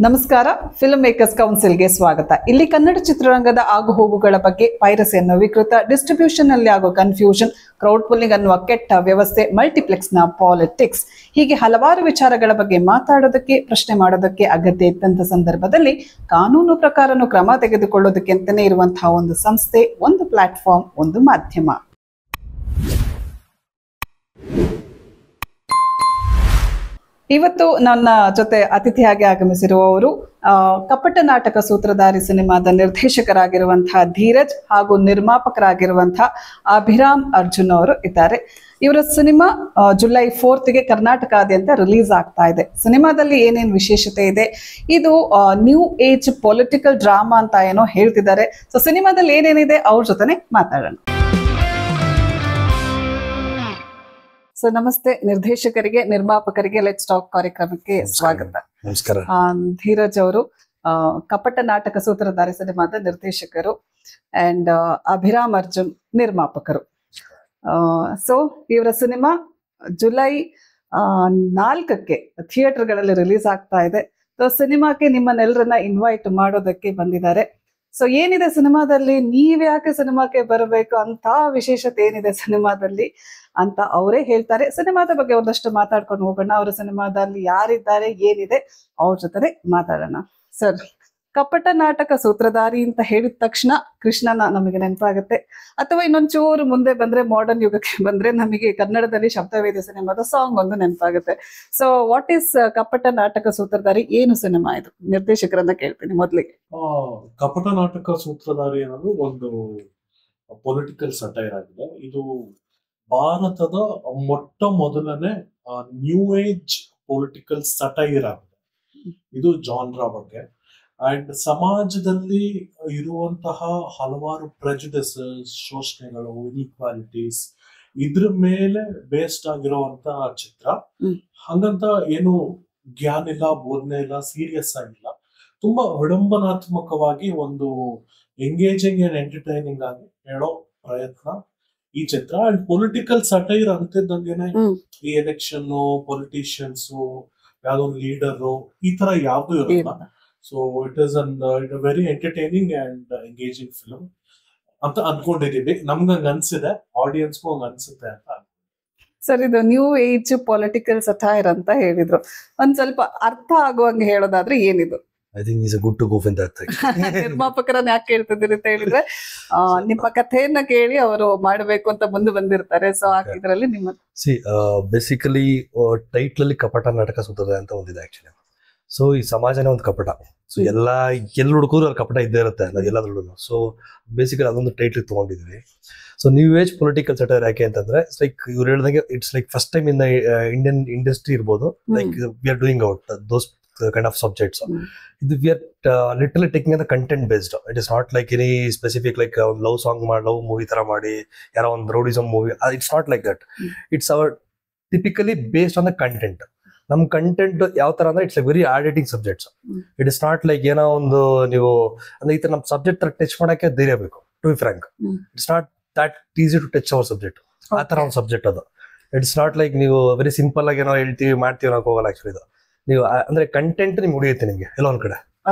ನಮಸ್ಕಾರ. Film makers ಕೌನ್ಸಿಲ್ಗೆ ಸ್ವಾಗತ. ಇಲ್ಲಿ ಕನ್ನಡ ಚಿತ್ರರಂಗದ ಆಗುಹೋಗುಗಳ ಬಗ್ಗೆ, ಪೈರಸಿ ಅನ್ನೋ ವಿಕೃತ, ಡಿಸ್ಟ್ರಿಬ್ಯೂಷನ್ ನಲ್ಲಿ ಆಗೋ ಕನ್ಫ್ಯೂಷನ್, ಕ್ರೌಡ್ ಪುಲ್ಲಿಂಗ್ ಅನ್ನುವ ಕೆಟ್ಟ ವ್ಯವಸ್ಥೆ, ಮಲ್ಟಿಪ್ಲೆಕ್ಸ್ ನ ಪಾಲಿಟಿಕ್ಸ್, ಹೀಗೆ ಹಲವಾರು ವಿಚಾರಗಳ ಬಗ್ಗೆ ಮಾತಾಡೋದಕ್ಕೆ, ಪ್ರಶ್ನೆ ಮಾಡೋದಕ್ಕೆ ಅಗತ್ಯ ಇದ್ದಂತ ಸಂದರ್ಭದಲ್ಲಿ ಕಾನೂನು ಪ್ರಕಾರನು ಕ್ರಮ ತೆಗೆದುಕೊಳ್ಳೋದಕ್ಕೆ ಅಂತಾನೆ ಇರುವಂತಹ ಒಂದು ಸಂಸ್ಥೆ, ಒಂದು ಪ್ಲಾಟ್ಫಾರ್ಮ್, ಒಂದು ಮಾಧ್ಯಮ. ಇವತ್ತು ನನ್ನ ಜೊತೆ ಅತಿಥಿಯಾಗಿ ಆಗಮಿಸಿರುವವರು ಕಪಟ ನಾಟಕ ಸೂತ್ರಧಾರಿ ಸಿನಿಮಾದ ನಿರ್ದೇಶಕರಾಗಿರುವಂತಹ ಧೀರಜ್ ಹಾಗೂ ನಿರ್ಮಾಪಕರಾಗಿರುವಂತಹ ಅಭಿರಾಮ್ ಅರ್ಜುನ್ ಅವರು ಇದ್ದಾರೆ. ಇವರ ಸಿನಿಮಾ ಜುಲೈ 4ಗೆ ಕರ್ನಾಟಕದಾದ್ಯಂತ ರಿಲೀಸ್ ಆಗ್ತಾ ಇದೆ. ಸಿನಿಮಾದಲ್ಲಿ ಏನೇನು ವಿಶೇಷತೆ ಇದೆ, ಇದು ನ್ಯೂ ಏಜ್ ಪೊಲಿಟಿಕಲ್ ಡ್ರಾಮಾ ಅಂತ ಏನೋ ಹೇಳ್ತಿದ್ದಾರೆ. ಸೊ ಸಿನಿಮಾದಲ್ಲಿ ಏನೇನಿದೆ ಅವ್ರ ಜೊತೆನೆ ಮಾತಾಡೋಣ. ಸೊ ನಮಸ್ತೆ, ನಿರ್ದೇಶಕರಿಗೆ, ನಿರ್ಮಾಪಕರಿಗೆ ಲೆಟ್ಸ್ ಟಾಕ್ ಕಾರ್ಯಕ್ರಮಕ್ಕೆ ಸ್ವಾಗತ. ನಮಸ್ಕಾರ. ಧೀರಜ್ ಅವರು ಕಪಟ ನಾಟಕ ಸೂತ್ರಧಾರಿ ಸಿನಿಮಾದ ನಿರ್ದೇಶಕರು ಅಂಡ್ ಅಭಿರಾಮ್ ಅರ್ಜುನ್ ನಿರ್ಮಾಪಕರು. ಸೊ ಇವರ ಸಿನಿಮಾ ಜುಲೈ 4ಕ್ಕೆ ಥಿಯೇಟರ್ಗಳಲ್ಲಿ ರಿಲೀಸ್ ಆಗ್ತಾ ಇದೆ. ಸೊ ಸಿನಿಮಾಕ್ಕೆ ನಿಮ್ಮನ್ನೆಲ್ಲರನ್ನ ಇನ್ವೈಟ್ ಮಾಡೋದಕ್ಕೆ ಬಂದಿದ್ದಾರೆ. ಸೊ ಏನಿದೆ ಸಿನಿಮಾದಲ್ಲಿ, ನೀವ್ಯಾಕೆ ಸಿನಿಮಾಕ್ಕೆ ಬರಬೇಕು ಅಂತ ವಿಶೇಷತೆ ಏನಿದೆ ಸಿನಿಮಾದಲ್ಲಿ ಅಂತ ಅವರೇ ಹೇಳ್ತಾರೆ. ಸಿನಿಮಾದ ಬಗ್ಗೆ ಒಂದಷ್ಟು ಮಾತಾಡ್ಕೊಂಡು ಹೋಗೋಣ. ಅವರ ಸಿನಿಮಾದಲ್ಲಿ ಯಾರಿದ್ದಾರೆ, ಏನಿದೆ, ಅವ್ರ ಜೊತೆ ಮಾತಾಡೋಣ. ಸರ್, ಕಪಟ ನಾಟಕ ಸೂತ್ರಧಾರಿ ಅಂತ ಹೇಳಿದ ತಕ್ಷಣ ಕೃಷ್ಣನ ನಮಗೆ ನೆನಪಾಗುತ್ತೆ, ಅಥವಾ ಇನ್ನೊಂಚೂರು ಮುಂದೆ ಬಂದ್ರೆ ಮಾಡರ್ನ್ ಯುಗಕ್ಕೆ ಬಂದ್ರೆ ನಮಗೆ ಕನ್ನಡದಲ್ಲಿ ಶಬ್ದವೇದಿ ಸಿನಿಮಾದ ಸಾಂಗ್ ಒಂದು ನೆನಪಾಗುತ್ತೆ. ಸೊ ವಾಟ್ ಈಸ್ ಕಪಟ ನಾಟಕ ಸೂತ್ರಧಾರಿ? ಏನು ಸಿನಿಮಾ ಇದು? ನಿರ್ದೇಶಕರನ್ನ ಕೇಳ್ತೀನಿ ಮೊದ್ಲಿಗೆ. ಕಪಟ ನಾಟಕ ಸೂತ್ರಧಾರಿ ಅನ್ನೋದು ಒಂದು ಪೊಲಿಟಿಕಲ್ ಸಟೈರ್ ಆಗಿದೆ. ಇದು ಭಾರತದ ಮೊಟ್ಟ ಮೊದಲನೇ ನ್ಯೂ ಏಜ್ ಪೊಲಿಟಿಕಲ್ ಸಟೈರ್ ಆಗಿದೆ. ಇದು ಜಾನ್ರಾ ಬಗ್ಗೆ ಅಂಡ್ ಸಮಾಜದಲ್ಲಿ ಇರುವಂತಹ ಹಲವಾರು ಪ್ರೆಜುಡಿಸಸ್, ಶೋಷಣೆಗಳು, ಇನ್ಇಕ್ವಾಲಿಟೀಸ್, ಇದ್ರ ಮೇಲೆ ಬೇಸ್ಡ್ ಆಗಿರುವಂತಹ ಚಿತ್ರ. ಹಂಗಂತ ಏನು ಜ್ಞಾನ ಇಲ್ಲ, ಬೋಧನೆ ಇಲ್ಲ, ಸೀರಿಯಸ್ ಆಗಿಲ್ಲ. ತುಂಬಾ ವಿಡಂಬನಾತ್ಮಕವಾಗಿ ಒಂದು ಎಂಗೇಜಿಂಗ್ ಅಂಡ್ ಎಂಟರ್ಟೈನಿಂಗ್ ಆಗಿ ಹೇಳೋ ಪ್ರಯತ್ನ ಈ ಚಿತ್ರ. ಅಂಡ್ ಪೊಲಿಟಿಕಲ್ ಸಟೈರ್ ಅಂತಿದ್ದಂಗೆನೆ ಈ ಎಲೆಕ್ಷನ್, ಪೊಲಿಟಿಷಿಯನ್ಸ್, ಯಾವ್ದೋ ಲೀಡರ್, ಈ ತರ ಯಾವ್ದು ಇರಲ್ಲ. So it is very entertaining and engaging film ಅಂತ ಅನ್ಕೊಂಡಿದೀವಿ. ನಮ್ಗೆ ಹಂಗ ಅನ್ಸಿದೆ, ಆಡಿಯನ್ಸ್ಗೂ ಹಂಗ ಅನ್ಸುತ್ತೆ ಅಂತ. ಸರ್, ಇದು ನ್ಯೂ ಏಜ್ ಪೊಲಿಟಿಕಲ್ ಸಟೈರ್ ಅಂತ ಹೇಳಿದ್ರು. ಒಂದ್ ಸ್ವಲ್ಪ ಅರ್ಥ ಆಗುವಂಗೆ ಹೇಳೋದಾದ್ರೆ ಏನಿದು? I think it's a good to go in that thing. ನಿರ್ಮಾಪಕರನ್ನ ಯಾಕೆ ಕೇಳ್ತಿದ್ದೀರಿ ಅಂತ ಹೇಳಿದ್ರೆ, ನಿಮ್ಮ ಕಥೆಯನ್ನ ಕೇಳಿ ಅವರು ಮಾಡಬೇಕು ಅಂತ ಮುಂದೆ ಬಂದಿರ್ತಾರೆ. ಸೊ ಇದರಲ್ಲಿ ನಿಮ್ಮ ಬೇಸಿಕಲಿ ಟೈಟ್ಲ್ ಅಲ್ಲಿ ಕಪಟ ನಾಟಕ ಸೂತ್ರಧಾರಿ ಅಂತ ಒಂದಿದೆ ಆಕ್ಚುಲಿ. ಸೊ ಈ ಸಮಾಜನೇ ಒಂದು ಕಪಟ. ಸೊ ಎಲ್ಲ ಹುಡುಕರು ಅಲ್ಲಿ ಕಪಟ ಇದ್ದೇ ಇರುತ್ತೆ ಎಲ್ಲದ್ರಲ್ಲೂ. ಸೊ ಬೇಸಿಕಲಿ ಅದೊಂದು ಟೈಟ್ಲ್ ತಗೊಂಡಿದ್ವಿ. So new age political satire ಯಾಕೆ ಅಂತಂದ್ರೆ, ಲೈಕ್ ಇವ್ರು ಹೇಳ್ದಂಗೆ it's like first time in Indian industry ಇರ್ಬೋದು. Like we are doing out those kind of subjects. We are literally taking the content based. It is not like any specific like a love song, love movie tara maadi, yara on roadism movie. It's not like that. It's our typically based on the content. Nam content yav ತರ ಅಂದ್ರೆ it's very hard hitting subjects. It is not like ಏನೋ ಒಂದು ನೀವು ಅಂದ್ರೆ ಈ ತರ ನಮ್ಮ subject touch ಮಾಡಕ್ಕೆ ಧೈರ್ಯ ಬೇಕು. To be frank, it's not that easy to touch our subject. ಆ ತರ ಒಂದು ಸಬ್ಜೆಕ್ಟ್ ಅದು. ಇಟ್ಸ್ ನಾಟ್ ಲೈಕ್ ನೀವು ವೆರಿ ಸಿಂಪಲ್ ಆಗಿ ಏನೋ ಹೇಳ್ತೀವಿ ಮಾಡ್ತೀವಿ ಅನ್ನೋಕೆ ಹೋಗಲ್ಲ. ಆಕ್ಚುಲಿ ಇದು ನೀವು ಅಂದ್ರೆ ಕಂಟೆಂಟ್ ನಿಮ್ಗೆ ಉಳಿಯುತ್ತೆ ನಿಮ್ಗೆ ಎಲ್ಲ ಒಂದ್ ಕಡೆ.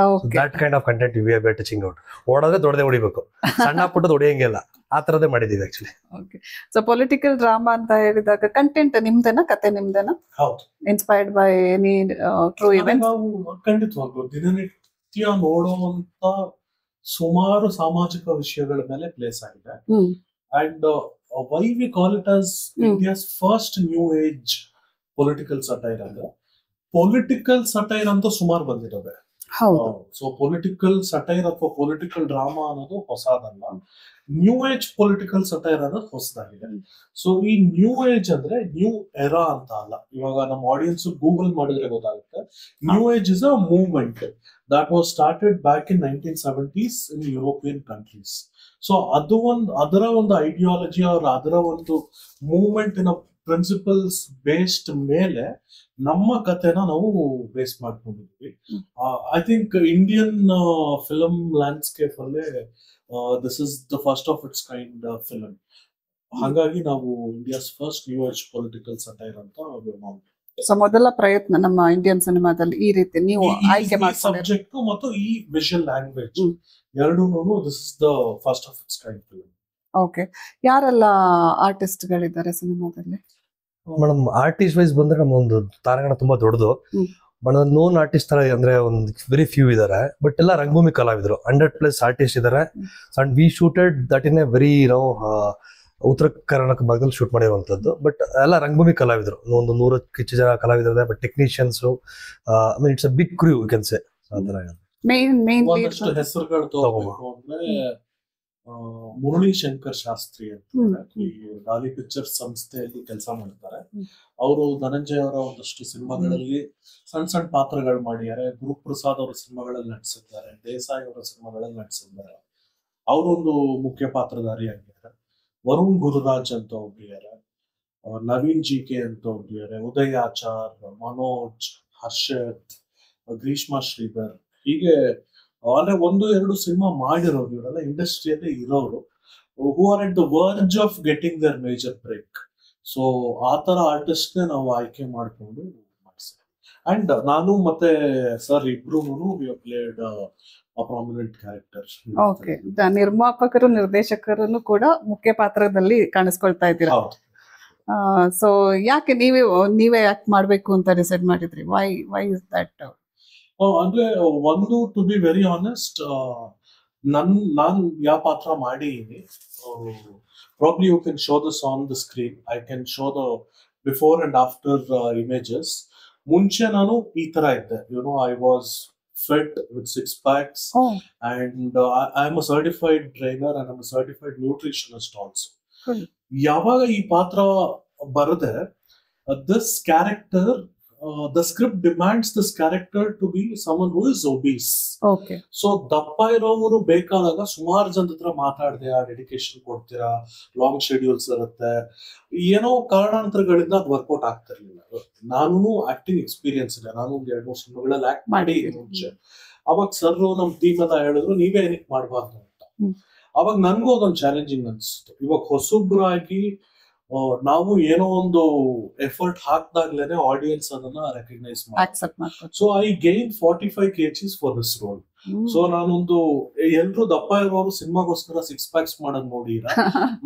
That kind of content we are touching out. ಓಡೋದೇ ದೊಡ್ಡದೇ ಹೊಡಿಬೇಕು, ಸಣ್ಣ ಪುಟ್ಟದ ಹೊಡಿಯಂಗಿಲ್ಲ, ಆ ತರದೇ ಮಾಡಿದೀವಿ actually. Okay. So political drama ಅಂತ ಹೇಳಿದಾಗ ಕಂಟೆಂಟ್ ನಿಮ್ದೇನಾ, ಕತೆ ನಿಮ್ದೇನಾ? ಹೌದು. Inspired by any true event? ಖಂಡಿತವಾಗ್ಲು ದಿನನಿತ್ಯ ನೋಡುವಂತ ಸುಮಾರು ಸಾಮಾಜಿಕ ವಿಷಯಗಳ ಮೇಲೆ ಪ್ಲೇಸ್ ಆಗಿದೆ. And why we call it as India's first new age political satire ಅಂದ್ರೆ, ಪೊಲಿಟಿಕಲ್ ಸಟೈರ್ ಅಂತ ಸುಮಾರು ಬಂದಿರೋದೆ. ಸೊ ಪೊಲಿಟಿಕಲ್ ಸಟೈರ್ ಅಥವಾ ಪೊಲಿಟಿಕಲ್ ಡ್ರಾಮಾ ಅನ್ನೋದು ಹೊಸದಲ್ಲ. ನ್ಯೂ ಏಜ್ ಪೊಲಿಟಿಕಲ್ ಸಟೈರ್ ಅನ್ನೋದು ಹೊಸದಾಗಿದೆ. ಸೊ ಈ ನ್ಯೂ ಏಜ್ ಅಂದ್ರೆ ನ್ಯೂ ಎರಾ ಅಂತ ಅಲ್ಲ. ಇವಾಗ ನಮ್ಮ ಆಡಿಯನ್ಸ್ ಗೂಗಲ್ ಮಾಡಿದ್ರೆ ಗೊತ್ತಾಗುತ್ತೆ. New age is a movement that was started back in 1970s in European countries. So ಅದರ ಒಂದು ಐಡಿಯಾಲಜಿ or ಅದರ ಒಂದು ಮೂವ್ಮೆಂಟ್ ಇನ ಪ್ರಿನ್ಸಿಪಲ್ಸ್ ಬೇಸ್ಡ್ ಮೇಲೆ ನಮ್ಮ ಕಥೆನ ನಾವು ಬೇಸ್ ಮಾಡ್ಕೊಂಡಿದ್ವಿ. I think Indian film landscape ಅಲ್ಲೇ this is the first of it's kind film. ಹಾಗಾಗಿ ನಾವು India's first new age political satire ಅಂತ ನಾವು ಸೊ ಮೊದಲ ಪ್ರಯತ್ನ ನಮ್ಮ ಇಂಡಿಯನ್ ಸಿನಿಮಾದಲ್ಲಿ ಈ ರೀತಿ ನೀವು ಆಯ್ಕೆ ಮಾಡ್ಕೊಂಡಿರೋ ಸಬ್ಜೆಕ್ಟ್ ಮತ್ತು ಈ ವಿಷುವಲ್ ಲ್ಯಾಂಗ್ವೇಜ್ ಎರಡೂನು this is the first of it's kind film. Okay, ಯಾರೆಲ್ಲ ಆರ್ಟಿಸ್ಟ್ ಗಳಿದ್ದಾರೆ ಸಿನಿಮಾದಲ್ಲಿ? ಮೇಡಮ್ ಆರ್ಟಿಸ್ಟ್ ವೈಸ್ ಬಂದ್ರೆ ನಮ್ಮ ಒಂದು ತಾರಾಗಣ ತುಂಬಾ ದೊಡ್ಡದು. ಮೇಡಮ್ ನೋನ್ ಆರ್ಟಿಸ್ಟ್ ತರ ಅಂದ್ರೆ ಒಂದು ವೆರಿ ಫ್ಯೂ ಇದಾರೆ, ಬಟ್ ಎಲ್ಲ ರಂಗಭೂಮಿ ಕಲಾವಿದರು. 100+ ಆರ್ಟಿಸ್ಟ್ ಇದಾರೆ. And we shooted that in a very ಉತ್ತರ ಕರ್ನಾಟಕ ಭಾಗದಲ್ಲಿ ಶೂಟ್ ಮಾಡಿರುವಂತದ್ದು. ಬಟ್ ಎಲ್ಲ ರಂಗಭೂಮಿ ಕಲಾವಿದರು, ಒಂದು 100 ಹೆಚ್ಚು ಜನ ಕಲಾವಿದರು. But technicians, it's a big crew you can say. Main ಒಂದಷ್ಟು ಹೆಸರುಗಳು ತಗೋಬೇಕು ಅಂದ್ರೆ ಮುರಳಿ ಶಂಕರ್ ಶಾಸ್ತ್ರಿ ಅಂತ ಈ ಡಾಲಿ ಪಿಕ್ಚರ್ಸ್ ಸಂಸ್ಥೆಯಲ್ಲಿ ಕೆಲಸ ಮಾಡ್ತಾರೆ. ಅವರು ಧನಂಜಯ ಅವರ ಒಂದಷ್ಟು ಸಿನಿಮಾಗಳಲ್ಲಿ ಸಣ್ಣ ಸಣ್ಣ ಪಾತ್ರಗಳು ಮಾಡಿದ್ದಾರೆ. ಗುರುಪ್ರಸಾದ್ ಅವರ ಸಿನಿಮಾಗಳಲ್ಲಿ ನಟಿಸಿದ್ದಾರೆ, ದೇಸಾಯಿ ಅವರ ಸಿನಿಮಾಗಳಲ್ಲಿ ನಟಿಸಿದ್ದಾರೆ. ಅವರೊಂದು ಮುಖ್ಯ ಪಾತ್ರಧಾರಿಯಾಗಿದ್ದಾರೆ. ವರುಣ್ ಗುರುರಾಜ್ ಅಂತ ಒಬ್ಬರಿದ್ದಾರೆ, ನವೀನ್ ಜಿಕೆ ಅಂತ ಒಬ್ಬರಿದ್ದಾರೆ, ಉದಯ್ ಆಚಾರ್, ಮನೋಜ್, ಹರ್ಷತ್, ಗ್ರೀಷ್ಮಾ ಶ್ರೀಧರ್, ಹೀಗೆ ಅಂದ್ರೆ 1-2 ಸಿನಿಮಾ ಮಾಡಿರೋರು. ಇವರೆಲ್ಲ ಇಂಡಸ್ಟ್ರಿಯಲ್ಲೇ ಇರೋರು, who are at the verge of getting their major break. So ಆ ತರ ಆರ್ಟಿಸ್ಟ್ ನಾವು ಆಯ್ಕೆ ಮಾಡ್ಕೊಂಡು ಮಾಡಿಸಿದ್ವಿ. ಅಂಡ್ ನಾನು ಮತ್ತೆ ಸರ್ ಇಬ್ರು ಪ್ಲೇಡ್ ಪ್ರಾಮಿನೆಂಟ್ ಕ್ಯಾರೆಕ್ಟರ್. ಓಕೆ, ನಿರ್ಮಾಪಕರು ನಿರ್ದೇಶಕರು ಕೂಡ ಮುಖ್ಯ ಪಾತ್ರದಲ್ಲಿ ಕಾಣಿಸ್ಕೊಳ್ತಾ ಇದ್ದೀರಾ. ಸೊ ಯಾಕೆ ನೀವೇ ಯಾಕೆ ಮಾಡ್ಬೇಕು ಅಂತ ಡಿಸೈಡ್ ಮಾಡಿದ್ರಿ? Why is that? ಅಂದ್ರೆ ಒಂದು, ಟು ಬಿ ವೆರಿ ಆನೆಸ್ಟ್, ನಾನ್ ಯಾವ ಪಾತ್ರ ಮಾಡಿದೀನಿ, probably you can show this on the screen. I can show the before and after images. ಮುಂಚೆ ನಾನು ಈ ತರ ಇದ್ದೆ, I was fit with 6 packs, and I am a certified trainer and I'm a certified nutritionist also. ಯಾವಾಗ ಈ ಪಾತ್ರ ಬರದೆ, this character, the script demands this character to be someone who is obese. Okay. So ದಪ್ಪ ಇರೋರು ಬೇಕಾದಾಗ ಸುಮಾರು ಜನದ ಹತ್ರ ಮಾತಾಡದೆ ಡೆಡಿಕೇಶನ್ ಕೊಡ್ತೀರಾ, ಲಾಂಗ್ ಶೆಡ್ಯೂಲ್ಸ್ ಇರುತ್ತೆ, ಏನೋ ಕಾರಣಾಂತರಗಳಿಂದ ಅದು ವರ್ಕೌಟ್ ಆಗ್ತಿರ್ಲಿಲ್ಲ. ನಾನು ಆಕ್ಟಿಂಗ್ ಎಕ್ಸ್ಪೀರಿಯನ್ಸ್ ಇದೆ, ನಾನು 1-2 ಸಿನಿಮಾಗಳಲ್ಲಿ ಆಕ್ಟ್ ಮಾಡಿ ಮುಂಚೆ. ಅವಾಗ ಸರ್ ನಮ್ ಟೀಮ್ ಎಲ್ಲ ಹೇಳಿದ್ರು ನೀವೇ ಏನಕ್ಕೆ ಮಾಡಬಾರ್ದು ಅಂತ. ಅವಾಗ ನನ್ಗೂ ಅದೊಂದು ಚಾಲೆಂಜಿಂಗ್ ಅನ್ಸುತ್ತೆ. ಇವಾಗ ಹೊಸಬ್ರಾಗಿ ನಾವು ಏನೋ ಒಂದು ಎಫರ್ಟ್ ಹಾಕ್ದಾಗ್ಲೇನೆ ಆಡಿಯನ್ಸ್ ಅದನ್ನ ರೆಕಗ್ನೈಸ್ ಮಾಡ್ತಾರೆ. So I gain 45 kgs for this roll. So ನಾನೊಂದು ಎಲ್ರು ದಪ್ಪ ಇರೋರು ಸಿನಿಮಾಗೋಸ್ಕರ 6 packs ಮಾಡೋದ್ ನೋಡಿರ,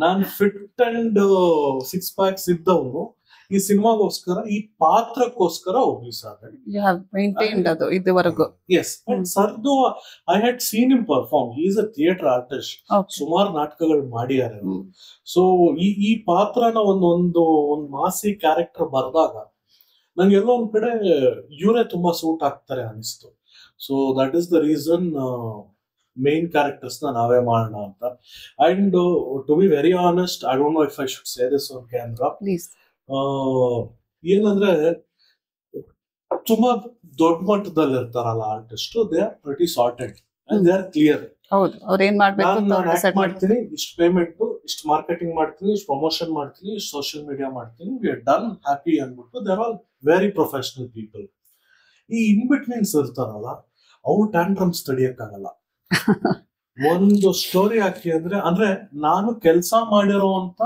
ನಾನ್ ಫಿಟ್ ಅಂಡ್ 6 packs ಇದ್ದವನು ಈ ಸಿನಿಮಾಗೋಸ್ಕರ, ಈ ಪಾತ್ರಕ್ಕೋಸ್ಕರ ಒಬ್ಬಿಸ್ ಆದ್ರೆ ಇದುವರೆಗೂ. ಎಸ್, ಅಂಡ್ ಸರ್ದು I had seen him perform. He is a theatre artist, ಸುಮಾರು ನಾಟಕಗಳು ಮಾಡಿದ್ದಾರೆ. ಸೊ ಈ ಪಾತ್ರನ ಒಂದು ಮಾಸಿ ಕ್ಯಾರೆಕ್ಟರ್ ಬರ್ದಾಗ ನಂಗೆ ಎಲ್ಲೋ ಒಂದ್ ಕಡೆ ಇವರೇ ತುಂಬಾ ಸೂಟ್ ಆಗ್ತಾರೆ ಅನಿಸ್ತು. So that is the reason main characters ನಾವೇ ಮಾಡೋಣ ಅಂತ. And to be very honest, I don't know if I should say this on camera. ಏನಂದ್ರೆ ತುಂಬಾ ದೊಡ್ಡ ಮಟ್ಟದಲ್ಲಿ ಇರ್ತಾರಲ್ಲ artist, they are pretty sorted and they are clear. ನಾನು act ಮಾಡ್ತೀನಿ, ಇಷ್ಟು ಪೇಮೆಂಟ್, ಇಷ್ಟು ಮಾರ್ಕೆಟಿಂಗ್ ಮಾಡ್ತೀನಿ, ಇಷ್ಟು ಪ್ರಮೋಷನ್ ಮಾಡ್ತೀನಿ, ಇಷ್ಟು ಸೋಷಿಯಲ್ ಮೀಡಿಯಾ ಮಾಡ್ತೀನಿ, ವಿ ಆರ್ ಡನ್, ಹ್ಯಾಪಿ ಅಂದ್ಬಿಟ್ಟು they are all very professional people. ಈ ಇನ್ ಬಿಟ್ವೀನ್ಸ್ ಇರ್ತಾರಲ್ಲ, ಅವ್ರು ಟ್ಯಾಂಟ್ರಮ್ಸ್ ತಡಿಯಕ್ಕಾಗಲ್ಲ. ಒಂದು ಸ್ಟೋರಿ ಹಾಕಿ ಅಂದ್ರೆ ನಾನು ಕೆಲಸ ಮಾಡಿರೋಂತ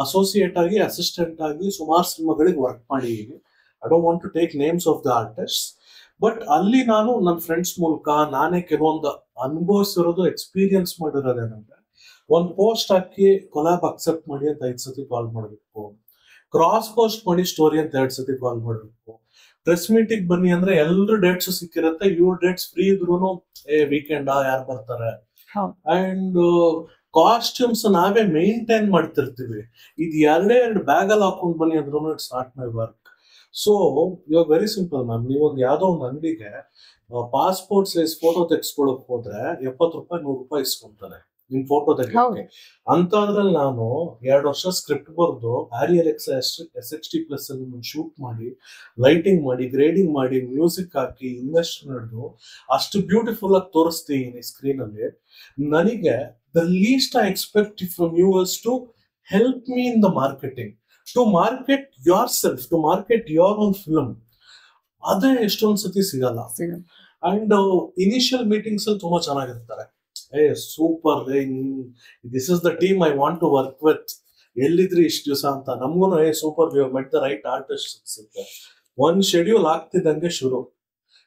ಅಸೋಸಿಯೇಟ್ ಆಗಿ, ಅಸಿಸ್ಟೆಂಟ್ ಆಗಿ ಸುಮಾರು ಸಿನಿಮಾಗಳಿಗೆ ವರ್ಕ್ ಮಾಡಿದ್ದೀನಿ. I don't want to take names of the artist, but ಅಲ್ಲಿ ನಾನು ನನ್ನ ಫ್ರೆಂಡ್ಸ್ ಮೂಲಕ ನಾನೇ ಕೆಲವೊಂದು ಅನುಭವಿಸಿರೋದು, ಎಕ್ಸ್ಪೀರಿಯನ್ಸ್ ಮಾಡಿರೋದೇನಂದ್ರೆ, ಒಂದು ಪೋಸ್ಟ್ ಹಾಕಿ ಕೊಲಾಬ್ ಅಕ್ಸೆಪ್ಟ್ ಮಾಡಿ ಅಂತ 5 ಸತಿ ಕಾಲ್ ಮಾಡಬೇಕು, ಕ್ರಾಸ್ ಪೋಸ್ಟ್ ಮಾಡಿ ಸ್ಟೋರಿ ಅಂತ 2 ಸತಿ ಕಾಲ್ ಮಾಡಬೇಕು, ಪ್ರೆಸ್ ಮೀಟಿಂಗ್ ಬನ್ನಿ ಅಂದ್ರೆ ಎಲ್ರು ಡೇಟ್ಸ್ ಸಿಕ್ಕಿರತ್ತೆ, ಇವ್ರ ಡೇಟ್ಸ್ ಫ್ರೀ ಇದ್ರು ವೀಕೆಂಡ್ ಯಾರು ಬರ್ತಾರೆ, ಅಂಡ್ ಕಾಸ್ಟ್ಯೂಮ್ಸ್ ನಾವೇ ಮೇಂಟೈನ್ ಮಾಡ್ತಿರ್ತೀವಿ. ಇದು 2 ಬ್ಯಾಗ್ ಅಲ್ಲಿ ಹಾಕೊಂಡ್ ಬನ್ನಿ ಅಂದ್ರೂ it's not my work. So ಇವಾಗ ವೆರಿ ಸಿಂಪಲ್ ಮ್ಯಾಮ್, ನೀವೊಂದು ಯಾವ್ದೋ ಒಂದು ಅಂಗಡಿಗೆ ಪಾಸ್ಪೋರ್ಟ್ ಸೈಜ್ ಫೋಟೋ ತೆಗೆಸ್ಕೊಳಕ್ ಹೋದ್ರೆ 70 ರೂಪಾಯಿ 100 ರೂಪಾಯಿ ಇಸ್ಕೊಂತಾರೆ ನಿಮ್ ಫೋಟೋ ತೆಗಿಯೋಕೆ. ಅಂತದ್ರಲ್ಲಿ ನಾನು 2 ವರ್ಷ ಸ್ಕ್ರಿಪ್ಟ್ ಬರೆದು Arial SX60+ ಅಲ್ಲಿ ಶೂಟ್ ಮಾಡಿ, ಲೈಟಿಂಗ್ ಮಾಡಿ, ಗ್ರೇಡಿಂಗ್ ಮಾಡಿ, ಮ್ಯೂಸಿಕ್ ಹಾಕಿ, ಇನ್ವೆಸ್ಟ್ ನಡೆದು ಅಷ್ಟು ಬ್ಯೂಟಿಫುಲ್ ಆಗಿ ತೋರಿಸ್ತೀನಿ ಸ್ಕ್ರೀನ್ ಅಲ್ಲಿ. ನನಗೆ the least I expect from you is to help me in the marketing, to market yourself, to market your own film. ಅದೇ ಎಷ್ಟೊಂದ್ ಸತಿ ಸಿಗಲ್ಲ. ಅಂಡ್ ಇನಿಷಿಯಲ್ ಮೀಟಿಂಗ್ಸ್ ಅಲ್ಲಿ ತುಂಬಾ ಚೆನ್ನಾಗಿರ್ತಾರೆ. Super, this is the team I want to work with, ಎಲ್ಲಿದ್ರಿ ಇಷ್ಟು ದಿವಸ ಅಂತ. ನಮ್ಗೂ super, we have met the right artist ಸಿಗುತ್ತೆ. ಒಂದ್ ಶೆಡ್ಯೂಲ್ ಆಗ್ತಿದ್ದಂಗೆ ಶುರು.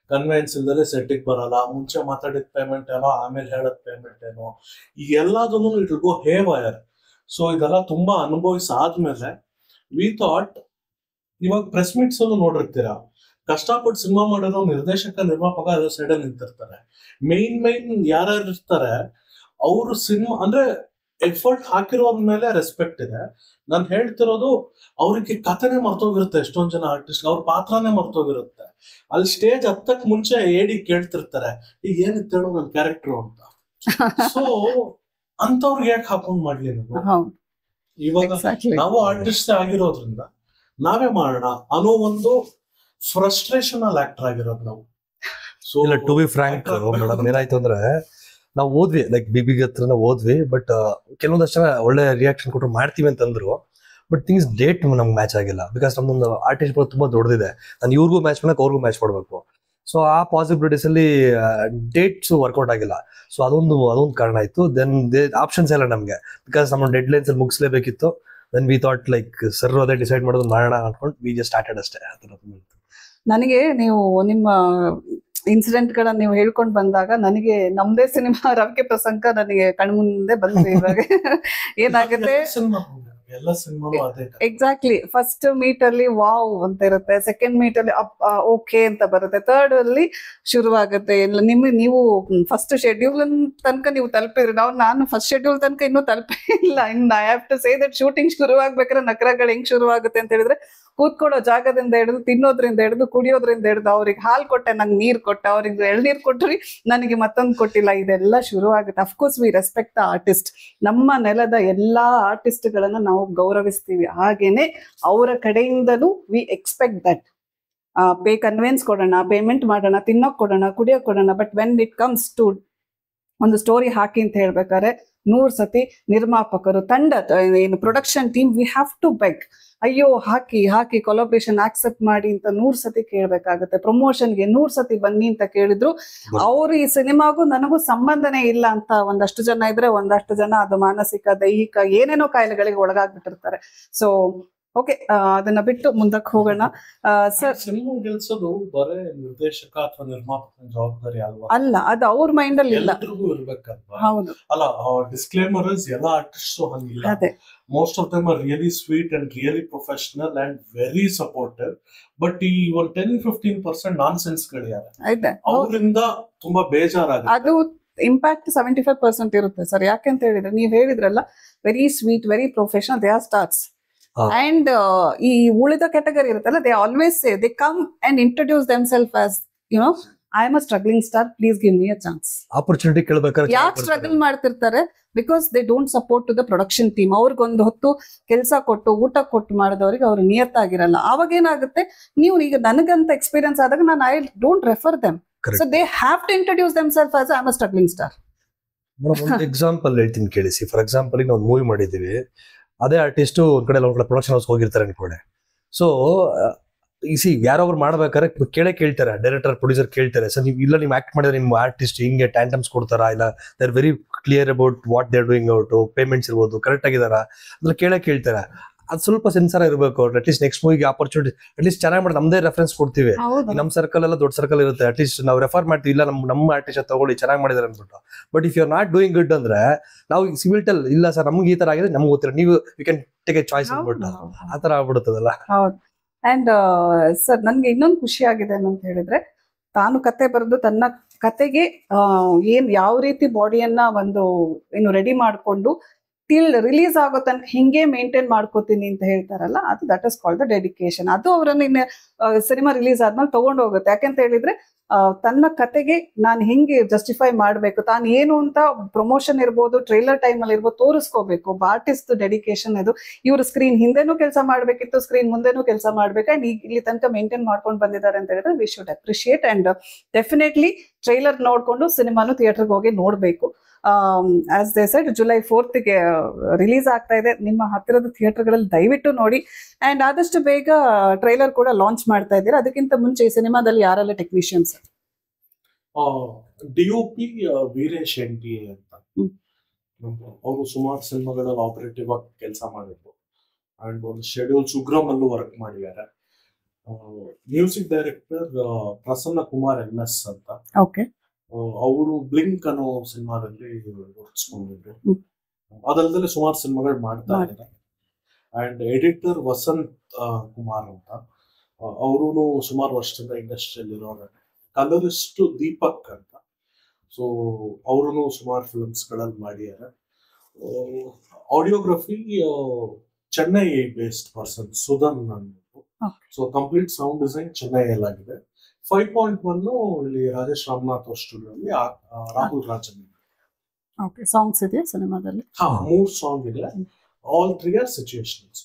ಕನ್ವೆನ್ಸ್ ಇಲ್ದಲೆ ಸೆಟ್ಟಿಗೆ ಬರಲ್ಲ, ಮುಂಚೆ ಮಾತಾಡಿದ ಪೇಮೆಂಟ್ ಏನೋ, ಆಮೇಲೆ ಹೇಳದ್ ಪೇಮೆಂಟ್ ಏನೋ, ಈ ಎಲ್ಲದನ್ನು it will go haywire. So ಇದೆಲ್ಲ ತುಂಬಾ ಅನುಭವಿಸಾದ್ಮೇಲೆ ವಿ ಥಾಟ್, ಇವಾಗ ಪ್ರೆಸ್ ಮೀಟ್ಸ್ ಅನ್ನು ನೋಡಿರ್ತೀರಾ, ಕಷ್ಟಪಟ್ಟು ಸಿನಿಮಾ ಮಾಡೋದು ನಿರ್ದೇಶಕ ನಿರ್ಮಾಪಕ ಅದ್ರ ಸೈಡ್ ಅಲ್ಲಿ ನಿಂತಿರ್ತಾರೆ. ಮೈನ್ ಯಾರ್ಯಾರು ಇರ್ತಾರೆ ಅವರು ಸಿನಿಮಾ ಅಂದ್ರೆ ಎಫರ್ಟ್ ಹಾಕಿರೋದ್ ಮೇಲೆ ರೆಸ್ಪೆಕ್ಟ್ ಇದೆ. ನಾನು ಹೇಳ್ತಿರೋದು ಅವ್ರಿಗೆ ಕಥೆನೆ ಮರ್ತೋಗಿರುತ್ತೆ. ಎಷ್ಟೊಂದ್ ಜನ ಆರ್ಟಿಸ್ಟ್ ಅವ್ರ ಪಾತ್ರನೇ ಮರ್ತೋಗಿರುತ್ತೆ. ಅಲ್ಲಿ ಸ್ಟೇಜ್ ಹತ್ತಕ್ ಮುಂಚೆ ಏಡಿ ಕೇಳ್ತಿರ್ತಾರೆ, ಈಗ ಏನಿತ್ತು ಹೇಳೋ ನನ್ ಕ್ಯಾರೆಕ್ಟರ್ ಅಂತ. ಸೊ ಅಂತವ್ರಿಗೆ ಯಾಕೆ ಹಾಕೊಂಡ್ ಮಾಡ್ಲಿ ನಾನು? ಇವಾಗ ನಾವು ಆರ್ಟಿಸ್ಟ್ ಆಗಿರೋದ್ರಿಂದ ನಾವೇ ಮಾಡೋಣ ಅನ್ನೋ ಒಂದು ಫ್ರಸ್ಟ್ರೇಷನ್ ಅಲ್ಲಿ ಆಕ್ಟರ್ ಆಗಿರೋದು ನಾವು. So to be frank madam, ಏನಾಯ್ತು ಅಂದ್ರೆ ನಾವು ಓದ್ವಿ, ಲೈಕ್ ಬಿಗ್ ಹತ್ರನ ಓದ್ವಿ, ಬಟ್ ಕೆಲವೊಂದಷ್ಟು ಜನ ಒಳ್ಳೆ ರಿಯಾಕ್ಷನ್ ಕೊಟ್ಟರು ಮಾಡ್ತೀವಿ ಅಂತಂದ್ರು. ಬಟ್ ಥಿಂಗ್ಸ್ ಡೇಟ್ ನಮ್ಗೆ ಮ್ಯಾಚ್ ಆಗಿಲ್ಲ. ಬಿಕಾಸ್ ನಮ್ಮೊಂದು ಆರ್ಟಿಸ್ಟ್ ತುಂಬಾ ದೊಡ್ಡದಿದೆ, ನಾನು ಇವ್ರಿಗೂ ಮ್ಯಾಚ್ ಮಾಡಕ್ಕೆ ಅವ್ರಿಗೂ ಮ್ಯಾಚ್ ಮಾಡಬೇಕು. ಸೊ ಆ ಪಾಸಿಬಿಲಿಟೀಸ್ ಅಲ್ಲಿ ಡೇಟ್ಸ್ ವರ್ಕೌಟ್ ಆಗಿಲ್ಲ. ಸೊ ಅದೊಂದು ಕಾರಣ ಆಯ್ತು. ದೆನ್ ಆಪ್ಷನ್ಸ್ ಎಲ್ಲ ನಮ್ಗೆ, ಬಿಕಾಸ್ ನಮ್ಮ ಡೆಡ್ ಲೈನ್ಸ್ ಅಲ್ಲಿ ಮುಗಿಸ್ಲೇಬೇಕಿತ್ತು. Then we thought like sir ಅದೇ ಡಿಸೈಡ್ ಮಾಡೋದು ಮಾಡೋಣ ಅನ್ಕೊಂಡು ವಿ ಜಸ್ಟ್ ಸ್ಟಾರ್ಟೆಡ್ ಅಷ್ಟೇ. ನನಗೆ ನೀವು ನಿಮ್ಮ ಇನ್ಸಿಡೆಂಟ್ ಗಳನ್ನ ನೀವು ಹೇಳ್ಕೊಂಡು ಬಂದಾಗ ನನಗೆ ನಮ್ದೇ ಸಿನಿಮಾ ರವಿಕೆ ಪ್ರಸಂಗ ನನಗೆ ಕಣ್ಮುಂದೆ ಬಂದ್ವಿ. ಇವಾಗ ಏನಾಗುತ್ತೆ, ಎಕ್ಸಾಕ್ಟ್ಲಿ ಫಸ್ಟ್ ಮೀಟ್ ಅಲ್ಲಿ ವಾವ್ ಅಂತ ಇರುತ್ತೆ, ಸೆಕೆಂಡ್ ಮೀಟ್ ಅಲ್ಲಿ ಓಕೆ ಅಂತ ಬರುತ್ತೆ, ಥರ್ಡ್ ಅಲ್ಲಿ ಶುರುವಾಗುತ್ತೆ. ಎಲ್ಲ ನೀವು ಫಸ್ಟ್ ಶೆಡ್ಯೂಲ್ ತನಕ ನೀವು ತಲುಪಿದ್ರಿ, ನಾನು ಫಸ್ಟ್ ಶೆಡ್ಯೂಲ್ ತನಕ ಇನ್ನೂ ತಲುಪಿಲ್ಲ. ಇನ್ನು I have to say that shooting ಶುರುವಾಗ್ಬೇಕಾದ್ರೆ ನಕರಗಳು ಹೆಂಗ್ ಶುರುವಾಗುತ್ತೆ ಅಂತ ಹೇಳಿದ್ರೆ, ಕೂತ್ಕೊಳ್ಳೋ ಜಾಗದಿಂದ ಹಿಡಿದು, ತಿನ್ನೋದ್ರಿಂದ ಹಿಡಿದು, ಕುಡಿಯೋದ್ರಿಂದ ಹಿಡಿದು, ಅವ್ರಿಗೆ ಹಾಲು ಕೊಟ್ಟೆ, ನಂಗೆ ನೀರು ಕೊಟ್ಟೆ, ಅವ್ರಿಗೆ ಎಳ್ನೀರು ಕೊಟ್ರಿ, ನನಗೆ ಮತ್ತೊಂದು ಕೊಟ್ಟಿಲ್ಲ, ಇದೆಲ್ಲ ಶುರು ಆಗುತ್ತೆ. Of course we respect the artist. ನಮ್ಮ ನೆಲದ ಎಲ್ಲಾ ಆರ್ಟಿಸ್ಟ್ಗಳನ್ನ ನಾವು ಗೌರವಿಸ್ತೀವಿ. ಹಾಗೇನೆ ಅವರ ಕಡೆಯಿಂದಲೂ ವಿ ಎಕ್ಸ್ಪೆಕ್ಟ್ ದಟ್ ಕನ್ವಿನ್ಸ್ ಕೊಡೋಣ, ಪೇಮೆಂಟ್ ಮಾಡೋಣ, ತಿನ್ನೋಕ್ ಕೊಡೋಣ, ಕುಡಿಯೋಕ್ ಕೊಡೋಣ. But when it comes to ಒಂದು ಸ್ಟೋರಿ ಹಾಕಿ ಅಂತ ಹೇಳ್ಬೇಕಾದ್ರೆ 100 ಸತಿ ನಿರ್ಮಾಪಕರು, ತಂಡ, ಏನು production team, we have to beg, ಅಯ್ಯೋ ಹಾಕಿ ಕೊಲಾಬ್ರೇಷನ್ ಆಕ್ಸೆಪ್ಟ್ ಮಾಡಿ ಅಂತ 100 ಸತಿ ಕೇಳ್ಬೇಕಾಗುತ್ತೆ. ಪ್ರಮೋಷನ್ಗೆ 100 ಸತಿ ಬನ್ನಿ ಅಂತ ಕೇಳಿದ್ರು ಅವ್ರು ಈ ಸಿನಿಮಾಗೂ ನನಗೂ ಸಂಬಂಧನೇ ಇಲ್ಲ ಅಂತ ಒಂದಷ್ಟು ಜನ ಇದ್ರೆ, ಒಂದಷ್ಟು ಜನ ಅದು ಮಾನಸಿಕ, ದೈಹಿಕ ಏನೇನೋ ಕಾಯಿಲೆಗಳಿಗೆ ಒಳಗಾಗ್ಬಿಟ್ಟಿರ್ತಾರೆ. ಸೊ ಓಕೆ, ಅದನ್ನ ಬಿಟ್ಟು ಮುಂದಕ್ಕೆ ಹೋಗೋಣ. ಸರ್, ಸಿನಿಮಾ ಗೆಲ್ಸೋದು ಬರೇ ನಿರ್ದೇಶಕ ಅಥವಾ ನಿರ್ಮಾಪಕನ ಜವಾಬ್ದಾರಿ ಅಲ್ವಾ? ಅಲ್ಲ, ಅದು ಅವ್ರ ಮೈಂಡ್ ಅಲ್ಲಿ ಇಲ್ಲ. ಎಲ್ರಿಗೂ ಇರ್ಬೇಕಲ್ವಾ? ಹೌದು. ಅಲ್ಲ, ಡಿಸ್ಕ್ಲೇಮರ್ ಇಸ್ ಎಲ್ಲ ಆರ್ಟಿಸ್ಟ್ ಹಂಗಿಲ್ಲ. ಅದೇ, most of them are really sweet and really professional and very supportive. But ಈ ಒಂದು 10-15% ನಾನ್ ಸೆನ್ಸ್ ಗಳಿದ್ದಾರೆ, ಅವರಿಂದ ತುಂಬಾ ಬೇಜಾರಾಗುತ್ತೆ. ಅದು ಇಂಪ್ಯಾಕ್ಟ್ 75% ಇರುತ್ತೆ ಸರ್. ಯಾಕೆಂತ ಹೇಳಿದ್ರೆ, ನೀವ್ ಹೇಳಿದ್ರಲ್ಲ, very sweet, very professional, they are stars. And ಈ ಉಳಿದ ಕ್ಯಾಟಗರಿ ಇರುತ್ತಲ್ಲ, they always say, they come and introduce themselves as, you know, I am a struggling star, please give me a chance. Opportunity ಕೇಳಬೇಕಾದ್ರೆ ಯಾಕೆ struggle ಮಾಡ್ತಿರ್ತಾರೆ? Because they don't support to the production team. ಅವ್ರಿಗೊಂದು ಹೊತ್ತು ಕೆಲಸ ಕೊಟ್ಟು, ಊಟ ಕೊಟ್ಟು ಮಾಡಿದವ್ರಿಗೆ ಅವ್ರು ನಿಯತ್ತಾಗಿರಲ್ಲ. ಅವಾಗ ಏನಾಗುತ್ತೆ, ನೀವು ಈಗ ನನಗಂತ ಎಕ್ಸ್ಪೀರಿಯನ್ಸ್ ಆದಾಗ ನಾನು I don't refer them. So they have to introduce themselves as I am a struggling star. ಒಂದು ಎಕ್ಸಾಂಪಲ್ ಹೇಳ್ತೀನಿ ಕೇಳಿಸಿ. ಫಾರ್ ಎಕ್ಸಾಂಪಲ್, ಈಗ ನಾವು ಮೂವಿ ಮಾಡಿದೀವಿ, ಅದೇ ಆರ್ಟಿಸ್ಟ್ ಒಂದ್ ಕಡೆ ಪ್ರೊಡಕ್ಷನ್ ಹೌಸ್ ಹೋಗಿರ್ತಾರೆ ಅನ್ಕೊಂಡೆ. ಸೊ ಯಾರೊಬ್ರು ಮಾಡ್ಬೇಕಾದ್ರೆ ಕೇಳ್ತಾರೆ, ಡೈರೆಕ್ಟರ್, ಪ್ರೊಡ್ಯೂಸರ್ ಕೇಳ್ತಾರೆ, ಸರ್ ನೀವು ಇಲ್ಲ, ನೀವು ಆಕ್ಟ್ ಮಾಡಿದ್ರೆ ನಿಮ್ಮ ಆರ್ಟಿಸ್ಟ್ ಹಿಂಗೆ ಟ್ಯಾಂಟಮ್ಸ್ ಕೊಡ್ತಾರಾ, ಇಲ್ಲ they are very clear about what they are doing out, payments ಇರ್ಬೋದು, ಕರೆಕ್ಟ್ ಆಗಿದಾರಾ ಅಂದ್ರೆ ಕೇಳ್ತಾರೆ. ಅದು ಸ್ವಲ್ಪ ಸೆನ್ಸರ್ ಇರಬೇಕು. ಅಟ್ಲೀಸ್ಟ್ ನೆಕ್ಸ್ಟ್ ಮೂವಿಗೆ ಆಪರ್ಚುನಿಟಿ ಅಟ್ಲೀಸ್ಟ್ ಚೆನ್ನಾಗಿ ಮಾಡಿ ನಮ್ದೇ ರೆಫರೆನ್ಸ್ ಕೊಡ್ತೀವಿ. ನಮ್ಮ ಸರ್ಕಲ್ ಎಲ್ಲ ದೊಡ್ಡ ಸರ್ಕಲ್ ಇರುತ್ತೆ, ಅಟ್ಲೀಸ್ಟ್ ನಾವು ರೆಫರ್ ಮಾಡ್ತೀವಿ, ಇಲ್ಲ ನಮ್ಮ ಆರ್ಟಿಸ್ಟ್ ತಗೊಳ್ಳಿ ಚೆನ್ನಾಗಿ ಮಾಡಿದಾರೆ ಅಂದ್ಬಿಟ್ಟು. But if you are not doing good ಅಂದ್ರೆ ನಾವು ಸಿವಿಲ್ಟಲ್ ಇಲ್ಲ ಸರ್ ನಮ್ಗೆ ಈ ತರ ಆಗಿದೆ, ನಮ್ಗೆ ಗೊತ್ತಿರ, ನೀವು you can take a choice ಅಂದ್ಬಿಟ್ಟು ಆ ತರ ಆಗ್ಬಿಡುತ್ತದಲ್ಲ. ಅಂಡ್ ಸರ್, ನನ್ಗೆ ಇನ್ನೊಂದು ಖುಷಿ ಆಗಿದೆ ಅಂತ ಹೇಳಿದ್ರೆ, ತಾನು ಕತೆ ಬರೆದು ತನ್ನ ಕತೆಗೆ ಯಾವ ರೀತಿ ಬಾಡಿಯನ್ನ ಒಂದು ಏನು ರೆಡಿ ಮಾಡ್ಕೊಂಡು ಟಿಲ್ ರಿಲೀಸ್ ಆಗೋ ತನಕ ಹಿಂಗೆ ಮೇಂಟೈನ್ ಮಾಡ್ಕೋತೀನಿ ಅಂತ ಹೇಳ್ತಾರಲ್ಲ, ಅದು that is called the dedication. ಅದು ಅವರನ್ನ ಸಿನಿಮಾ ರಿಲೀಸ್ ಆದ್ಮೇಲೆ ತಗೊಂಡು ಹೋಗುತ್ತೆ. ಯಾಕೆಂತ ಹೇಳಿದ್ರೆ, ತನ್ನ ಕತೆಗೆ ನಾನು ಹೆಂಗೆ ಜಸ್ಟಿಫೈ ಮಾಡಬೇಕು, ತಾನು ಏನು ಅಂತ ಪ್ರಮೋಷನ್ ಇರ್ಬೋದು, ಟ್ರೈಲರ್ ಟೈಮ್ ಅಲ್ಲಿ ಇರ್ಬೋದು, ತೋರಿಸ್ಕೋಬೇಕು. ಒಬ್ಬ ಆರ್ಟಿಸ್ಟ್ ಡೆಡಿಕೇಶನ್ ಇದು. ಇವರು ಸ್ಕ್ರೀನ್ ಹಿಂದೆನೂ ಕೆಲಸ ಮಾಡ್ಬೇಕಿತ್ತು, ಸ್ಕ್ರೀನ್ ಮುಂದೆನೂ ಕೆಲಸ ಮಾಡ್ಬೇಕು. ಅಂಡ್ ಇಲ್ಲಿ ತನಕ ಮೇಂಟೈನ್ ಮಾಡ್ಕೊಂಡು ಬಂದಿದ್ದಾರೆ ಅಂತ ಹೇಳಿದ್ರೆ we should appreciate. And definitely trailer ನೋಡ್ಕೊಂಡು ಸಿನಿಮಾನು ಥಿಯೇಟರ್ಗೆ ಹೋಗಿ ನೋಡ್ಬೇಕು. As they said, July 4th release ಆಗ್ತಾ ಇದೆ. ನಿಮ್ಮ ಹತ್ತಿರದ ಥಿಯೇಟರ್ಗಳಲ್ಲಿ ದಯವಿಟ್ಟು ನೋಡಿ. ಅಂಡ್ ಆದಷ್ಟು ಬೇಗ ಟ್ರೈಲರ್ ಕೂಡ ಲಾಂಚ್ ಮಾಡ್ತಾ ಇದ್ದೀರಾ. ಅದಕ್ಕಿಂತ ಮುಂಚೆ ಈ ಸಿನಿಮಾದಲ್ಲಿ ಯಾರೆಲ್ಲ ಟೆಕ್ನಿಷಿಯನ್ಸ್? DOP ವೀರೇಶ್ ಎಂಟಿ ಅಂತ, ಅವರು ಸುಮಾರು ಸಿನಿಮಾಗಳಲ್ಲಿ ಆಪರೇಟಿವ್ ಆಗಿ ಕೆಲಸ ಮಾಡಿದ್ರು. ಅಂಡ್ ಒಂದು ಶೆಡ್ಯೂಲ್ ಸುಗ್ರಾಮ್ ಅಲ್ಲೂ ವರ್ಕ್ ಮಾಡಿದ್ದಾರೆ. Music director Prasanna Kumar MS ಅಂತ. ಓಕೆ. ಅವರು ಬ್ಲಿಂಕ್ ಅನ್ನೋ ಸಿನಿಮಾದಲ್ಲಿ ಗುರುತಿಸ್ಕೊಂಡಿದ್ರು. ಅದಲ್ಲದೆ ಸುಮಾರು ಸಿನಿಮಾಗಳು ಮಾಡ್ತಾ ಇದ್ದಾರೆ. ಅಂಡ್ ಎಡಿಟರ್ ವಸಂತ್ ಕುಮಾರ್ ಅಂತ, ಅವರು ಸುಮಾರು ವರ್ಷದಿಂದ ಇಂಡಸ್ಟ್ರಿಯಲ್ಲಿ ಇರೋರು. ಕಲರಿಸ್ಟ್ ದೀಪಕ್ ಅಂತ, ಸೊ ಅವರು ಸುಮಾರು ಫಿಲ್ಮ್ಸ್ ಗಳಲ್ಲಿ ಮಾಡಿದ್ದಾರೆ. Audiography Chennai based person Sudhan ಅಂದ್ಬಿಟ್ಟು. ಸೊ ಕಂಪ್ಲೀಟ್ ಸೌಂಡ್ ಡಿಸೈನ್ ಚೆನ್ನೈಯಲ್ಲಾಗಿದೆ. 5.1 ಇಲ್ಲಿ ರಾಜೇಶ್ ರಾಮನಾಥ್ ಅವ್ರ ಸ್ಟುಡಿಯೋ ಅಲ್ಲಿ ರಾಹುಲ್ ರಾಜನ್. ಓಕೆ. ಸಾಂಗ್ಸ್ ಇದೆಯಾ ಸಿನಿಮಾದಲ್ಲಿ? 3 ಸಾಂಗ್ ಇದೆ. All 3 are situational.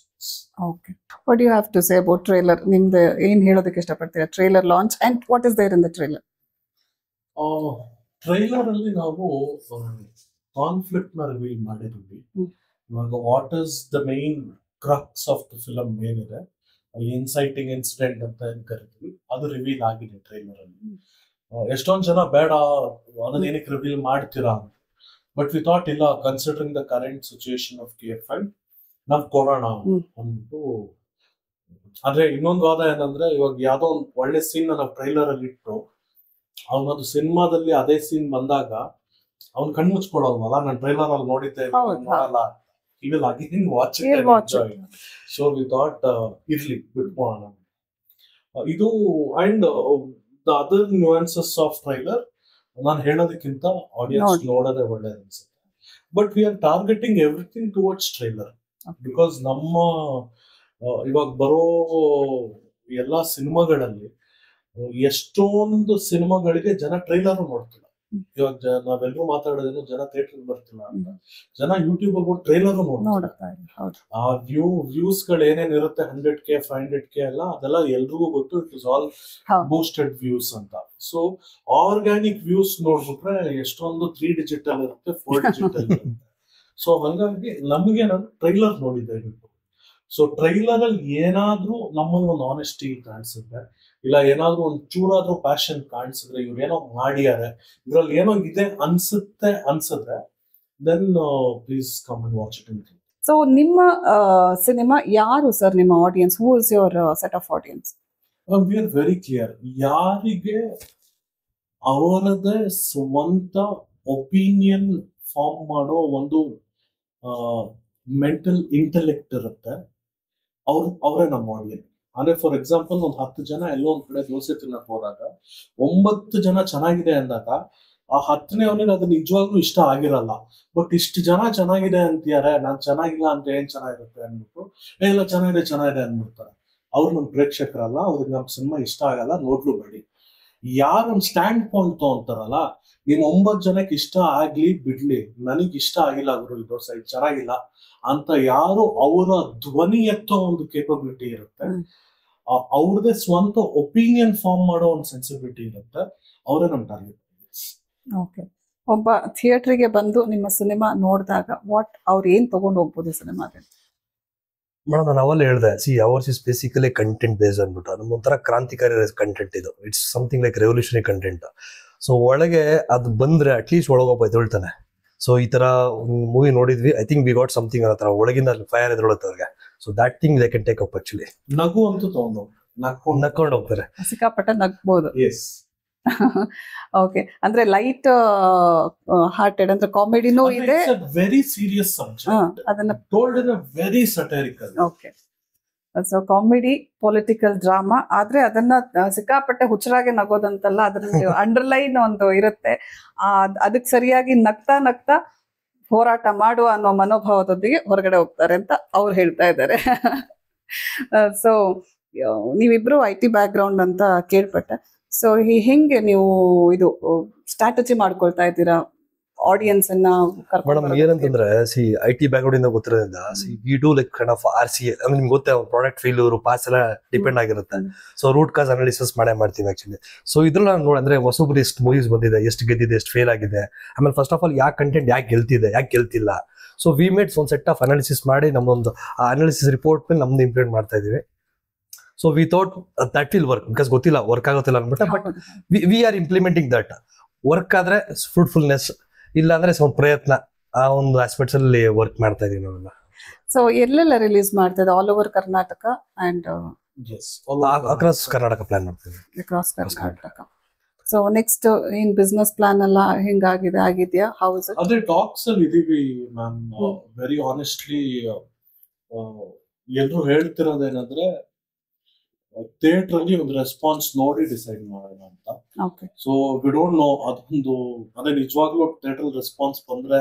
Okay. What you have to say about trailer? ನಿಮ್ದು ಏನ್ ಹೇಳೋದಕ್ಕೆ ಇಷ್ಟಪಡ್ತೀರಾ trailer launch and what is there in the trailer? Trailer ಅಲ್ಲಿ ನಾವು ಕಾನ್ಫ್ಲಿಕ್ಟ್ ನ ರಿವೀಲ್ ಮಾಡಿದ್ವಿ. ಇವಾಗ what is the main crux of the film ಏನಿದೆ, ಇನ್ಸೈಟಿಂಗ್ ಇನ್ಸಿಡೆಂಟ್ ಅಂತ ಏನ್ ಕರಿತೀವಿ, ಅದು ರಿವೀಲ್ ಆಗಿದೆ ಟ್ರೈಲರ್ ಅಲ್ಲಿ. ಎಷ್ಟೊಂದು ಜನ ಬೇಡ ಅದನ್ನ ಏನಕ್ಕೆ ರಿವೀಲ್ ಮಾಡ್ತೀರಾ ಅಂತ, ಬಟ್ ವಿ ಥಾಟ್ ಇಲ್ಲ, considering the current situation of KFI ನಾವ್ ಕೊಡೋಣ ಅಂದ್ಬಿಟ್ಟು. ಅಂದ್ರೆ ಇನ್ನೊಂದು ವಾದ ಏನಂದ್ರೆ, ಇವಾಗ ಯಾವ್ದೋ ಒಂದು ಒಳ್ಳೆ ಸೀನ್ ನಾವು ಟ್ರೈಲರ್ ಅಲ್ಲಿ ಇಟ್ಟು ಅವನದು ಸಿನಿಮಾದಲ್ಲಿ ಅದೇ ಸೀನ್ ಬಂದಾಗ ಅವ್ನ್ ಕಣ್ ಮುಚ್ಕೊಳಲ್ವಲ್ಲ, ನಾನು ಟ್ರೈಲರ್ ಅಲ್ಲಿ ನೋಡಿದ್ದೆ ನೋಡಲ್ಲ, he will again watch it and enjoy it. So we thought irli bitpoana idu. And the other nuances of trailer ನಾನು ಹೇಳೋದಕ್ಕಿಂತ ಆಡಿಯನ್ಸ್ ನೋಡೋದೇ ಒಳ್ಳೆಯದು ಅನ್ಸುತ್ತೆ. But we are targeting everything towards trailer, because ನಮ್ಮ ಇವಾಗ ಬರೋ ಎಲ್ಲಾ ಸಿನಿಮಾಗಳಲ್ಲಿ ಎಷ್ಟೊಂದು ಸಿನಿಮಾಗಳಿಗೆ ಜನ ಟ್ರೈಲರ್ ನೋಡ್ತಿಲ್ಲ. ಇವಾಗ ನಾವೆಲ್ಲರೂ ಮಾತಾಡೋದೇನು, ಜನ ಥಿಯೇಟರ್ ಬರ್ತಿಲ್ಲ ಅಂತ, ಜನ ಯೂಟ್ಯೂಬ್ ಅಲ್ಲಿ ಟ್ರೈಲರ್ ನೋಡ್ತಾರೆ. ಆ ವ್ಯೂಸ್ ಗಳು ಏನೇನ್ ಇರುತ್ತೆ 100K 500K ಎಲ್ಲ, ಅದೆಲ್ಲ ಎಲ್ರಿಗೂ ಗೊತ್ತು. It is all boosted views ಅಂತ. ಸೊ ಆರ್ಗ್ಯಾನಿಕ್ ವ್ಯೂಸ್ ನೋಡ್ಬಿಟ್ರೆ ಎಷ್ಟೊಂದು 3 ಡಿಜಿಟಲ್ ಇರುತ್ತೆ, 4 ಡಿಜಿಟಲ್ ಇರುತ್ತೆ. ಸೊ ಹಂಗಾಗಿ ನಮಗೆ ನಾನು ಟ್ರೈಲರ್ ನೋಡಿದ್ದೆ. ಸೊ ಟ್ರೈಲರ್ ಅಲ್ಲಿ ಏನಾದ್ರೂ ನಮ್ಮಲ್ಲಿ ಒಂದು ಆನೆಸ್ಟಿ ಕಾಣಿಸುತ್ತೆ, ಇಲ್ಲ ಏನಾದ್ರೂ ಒಂದು ಚೂರಾದ್ರೂ ಪ್ಯಾಷನ್ ಕಾಣಿಸಿದ್ರೆ, ಇವ್ರು ಏನೋ ಮಾಡ್ಯಾರೆ, ಇದ್ರಲ್ಲಿ ಏನೋ ಇದೆ ಅನ್ಸಿದ್ರೆ, then please come and watch it. So ನಿಮ್ಮ ಸಿನಿಮಾ ಯಾರು ಸರ್ ನಿಮ್ಮ audience? Who is your set of audience? We are very clear. ಯಾರಿಗೆ ಅವರದೇ ಸ್ವಂತ ಒಪಿನಿಯನ್ ಫಾರ್ಮ್ ಮಾಡೋ ಒಂದು ಮೆಂಟಲ್ ಇಂಟೆಲೆಕ್ಟ್ ಇರುತ್ತೆ, ಅವರೇ ನಮ್ಮ ಆಡಿಯನ್ಸ್. ಅಂದ್ರೆ ಫಾರ್ ಎಕ್ಸಾಂಪಲ್, ಒಂದು 10 ಜನ ಎಲ್ಲೋ ಒಂದ್ ಕಡೆ ದೋಸೆ ತಿನ್ನಕ್ ಹೋದಾಗ 9 ಜನ ಚೆನ್ನಾಗಿದೆ ಅಂದಾಗ ಆ 10ನೇ ಅವನಿಗೆ ಅದು ನಿಜವಾಗ್ಲೂ ಇಷ್ಟ ಆಗಿರಲ್ಲ. ಬಟ್ ಇಷ್ಟು ಜನ ಚೆನ್ನಾಗಿದೆ ಅಂತಿದ್ದಾರೆ, ನಾನ್ ಚೆನ್ನಾಗಿಲ್ಲ ಅಂತ ಏನ್ ಚೆನ್ನಾಗಿರುತ್ತೆ ಅಂದ್ಬಿಟ್ಟು ಎಲ್ಲ ಚೆನ್ನಾಗಿದೆ ಅಂದ್ಬಿಡ್ತಾರೆ. ಅವ್ರು ನಮ್ ಪ್ರೇಕ್ಷಕರಲ್ಲ, ಅವ್ರಿಗೆ ನಮ್ ಸಿನಿಮಾ ಇಷ್ಟ ಆಗಲ್ಲ, ನೋಡ್ಲು ಬೇಡಿ. ಯಾರು ನಮ್ ಸ್ಟ್ಯಾಂಡ್ ಪಾಯಿಂಟ್ ತಗೊಂತಾರಲ್ಲ, ನಿಮ್ 9 ಜನಕ್ಕೆ ಇಷ್ಟ ಆಗ್ಲಿ ಬಿಡ್ಲಿ, ನನಗ್ ಇಷ್ಟ ಆಗಿಲ್ಲ ಗುರು ಈ ದೋಸೆ ಚೆನ್ನಾಗಿಲ್ಲ ಅಂತ ಯಾರು ಅವರ ಧ್ವನಿ ಎತ್ತೋ ಒಂದು ಕೇಪಬಿಲಿಟಿ ಇರುತ್ತೆ, ಅವ್ರದೇ ಸ್ವಂತ ಒಪಿನಿಯನ್ ಫಾರ್ಮ್ ಮಾಡೋ ಒಂದು ಸೆನ್ಸಿಬಿಲಿಟಿ ಇರುತ್ತೆ, ಅವರೇ ನಮ್ ಟಾರ್ಗೆಟ್. ಓಕೆ. ಒಬ್ಬ ಥಿಯೇಟರ್ಗೆ ಬಂದು ನಿಮ್ಮ ಸಿನಿಮಾ ನೋಡಿದಾಗ ಅವ್ರು ಏನ್ ತಗೊಂಡು ಹೋಗ್ಬೋದು ಸಿನಿಮಾದಲ್ಲಿ? ಮೇಡಮ್ ನಾನು ಅವಲ್ಲಿ ಹೇಳಿದೆ, hours is basically content based ಅಂದ್ಬಿಟ್ಟು. ನಮ್ಮ ಒಂಥರ ಕ್ರಾಂತಿಕಾರಿ ಕಂಟೆಂಟ್ ಇದು. It's something like revolutionary content. So ಒಳಗೆ ಅದು ಬಂದ್ರೆ ಅಟ್ಲೀಸ್ಟ್ ಒಳಗೊಬ್ಬ ಎದ್ದೇಳ್ತಾನೆ. ಸೊ ಈ ತರ ಮೂವಿ ನೋಡಿದ್ವಿ, I think we got something ಅನ್ನೋ ತರ ಒಳಗಿಂದ ಫೈರ್ ಎದ್ದೇಳುತ್ತೆ ಅವ್ರಿಗೆ. So that thing they can take up actually. ನಗು ಅಂತೂ ತಗೊಂಡು ನಕ್ಕೊಂಡು ಹೋಗ್ತಾರೆ, ಸಿಕ್ಕಾಪಟ್ಟೆ ನಗ್ಬೋದು. ಓಕೆ. ಅಂದ್ರೆ ಲೈಟ್ ಹಾರ್ಟೆಡ್ ಅಂದ್ರೆ ಕಾಮಿಡಿನೂ ಇದೆ, ವೆರಿ ಸೀರಿಯಸ್ ಸಬ್ಜೆಕ್ಟ್, ಅದನ್ನ told in a very satirical. Okay. So comedy, political drama, ಆದ್ರೆ ಅದನ್ನ ಸಿಕ್ಕಾಪಟ್ಟೆ ಹುಚ್ಚರಾಗಿ ನಗೋದಂತಲ್ಲ, ಅದ್ರಲ್ಲಿ ಅಂಡರ್ಲೈನ್ ಒಂದು ಇರುತ್ತೆ. ಅದಕ್ಕೆ ಸರಿಯಾಗಿ ನಗ್ತಾ ಹೋರಾಟ ಮಾಡುವ ಅನ್ನೋ ಮನೋಭಾವದೊಂದಿಗೆ ಹೊರಗಡೆ ಹೋಗ್ತಾರೆ ಅಂತ ಅವ್ರು ಹೇಳ್ತಾ ಇದ್ದಾರೆ. ಸೊ ನೀವಿಬ್ರು IT ಬ್ಯಾಕ್ ಗ್ರೌಂಡ್ ಅಂತ ಕೇಳ್ಪಟ್ಟೆ. ಸೊ ಹೆಂಗೆ ನೀವು ಇದು ಸ್ಟ್ರಾಟಜಿ ಮಾಡ್ಕೊಳ್ತಾ ಇದ್ದೀರಾ ಆಡಿಯನ್ಸ್ ಅನ್ನ? ಮೇಡಮ್ ಏನಂತಂದ್ರೆ, IT ಬ್ಯಾಕ್ ಗ್ರೌಂಡ್ ಇಂದ ಗೊತ್ತಿರೋದ್ರಿಂದ we do like kind of RCA. ಅಂದ್ರೆ ನಿಮ್ಗೆ ಗೊತ್ತೇ, ಪ್ರಾಡಕ್ಟ್ ಫೇಲ್ಯೂರ್ ಪಾಸ್ ಎಲ್ಲ ಡಿಪೆಂಡ್ ಆಗಿರುತ್ತೆ. ಸೊ ರೂಟ್ ಕಾಸ್ ಅನಾಲಿಸಿಸ್ ಮಾಡ್ತೀವಿ ಆಕ್ಚುಲಿ. ಸೊ ಇದ್ರಲ್ಲಿ ನಾನು ನೋಡಿ, ಅಂದ್ರೆ ಹೊಸಬ್ರು ಎಷ್ಟು ಮೂವೀಸ್ ಬಂದಿದೆ, ಎಷ್ಟು ಗೆದ್ದಿದೆ, ಎಷ್ಟು ಫೇಲ್ ಆಗಿದೆ, ಆಮೇಲೆ ಫಸ್ಟ್ ಆಫ್ ಆಲ್ ಯಾಕೆ ಕಂಟೆಂಟ್ ಯಾಕೆ ಗೆಲ್ತಿದೆ, ಯಾಕೆ ಗೆಲ್ತಿಲ್ಲ. ಸೊ ವಿ ಮೇಡ್ ಒಂದು ಸೆಟ್ ಆಫ್ ಅನಾಲಿಸಿಸ್ ಮಾಡಿ ನಮ್ದೊಂದು ಅನಾಲಿಸಿಸ್ ರಿಪೋರ್ಟ್ ಮೇಲೆ ನಮ್ದು ಇಂಪ್ಲಿಮೆಂಟ್ ಮಾಡ್ತಾ ಇದೀವಿ. So we thought that will work, because ಗೊತ್ತಿಲ್ಲ ವರ್ಕ್ ಆಗುತ್ತಿಲ್ಲ ಅಂದ್ಬಿಟ್ಟು, but we are implementing that. Work ಆದ್ರೆ ಫ್ರೂಟ್ಫುಲ್ನೆಸ್, ಇಲ್ಲ ಅಂದ್ರೆ ಒಂದು ಪ್ರಯತ್ನ, ಆ ಒಂದು ಆಸ್ಪೆಕ್ಟ್ಸ್ ಅಲ್ಲಿ ವರ್ಕ್ ಮಾಡ್ತಾ ಇದೀವಿ ನಾವೆಲ್ಲ. ಸೊ ಎಲ್ಲೆಲ್ಲ ರಿಲೀಸ್ ಮಾಡ್ತಾ ಇದೆ? All over Karnataka and as across Karnataka plan ಮಾಡ್ತೀವಿ. ಅಕ್ರಾಸ್ ಕರ್ನಾಟಕ. ಸೊ ನೆಕ್ಸ್ಟ್ ಏನ್ ಬಿಸ್ನೆಸ್ ಪ್ಲಾನ್ ಎಲ್ಲ ಆಗಿದ್ಯಾ? ಹೌಸ್ ಅದೇ ಟಾಕ್ಸ್ ಅಲ್ಲಿ ಇದೀವಿ ಮ್ಯಾಮ್. ವೆರಿ ಆನೆಸ್ಟ್ಲಿ ಎಲ್ರು ಹೇಳ್ತಿರೋದೇನಂದ್ರೆ ಥಿಯೇಟರ್ ಅಲ್ಲಿ ಒಂದು ರೆಸ್ಪಾನ್ಸ್ ನೋಡಿ ಡಿಸೈಡ್ ಮಾಡೋಣ ಅಂತ. ಸೊ ವಿ ಡೋಂಟ್ ನೋ ಅದೊಂದು ಅದೇ ನಿಜವಾಗ್ಲೂ ಥಿಯೇಟರ್ ರೆಸ್ಪಾನ್ಸ್ ಬಂದ್ರೆ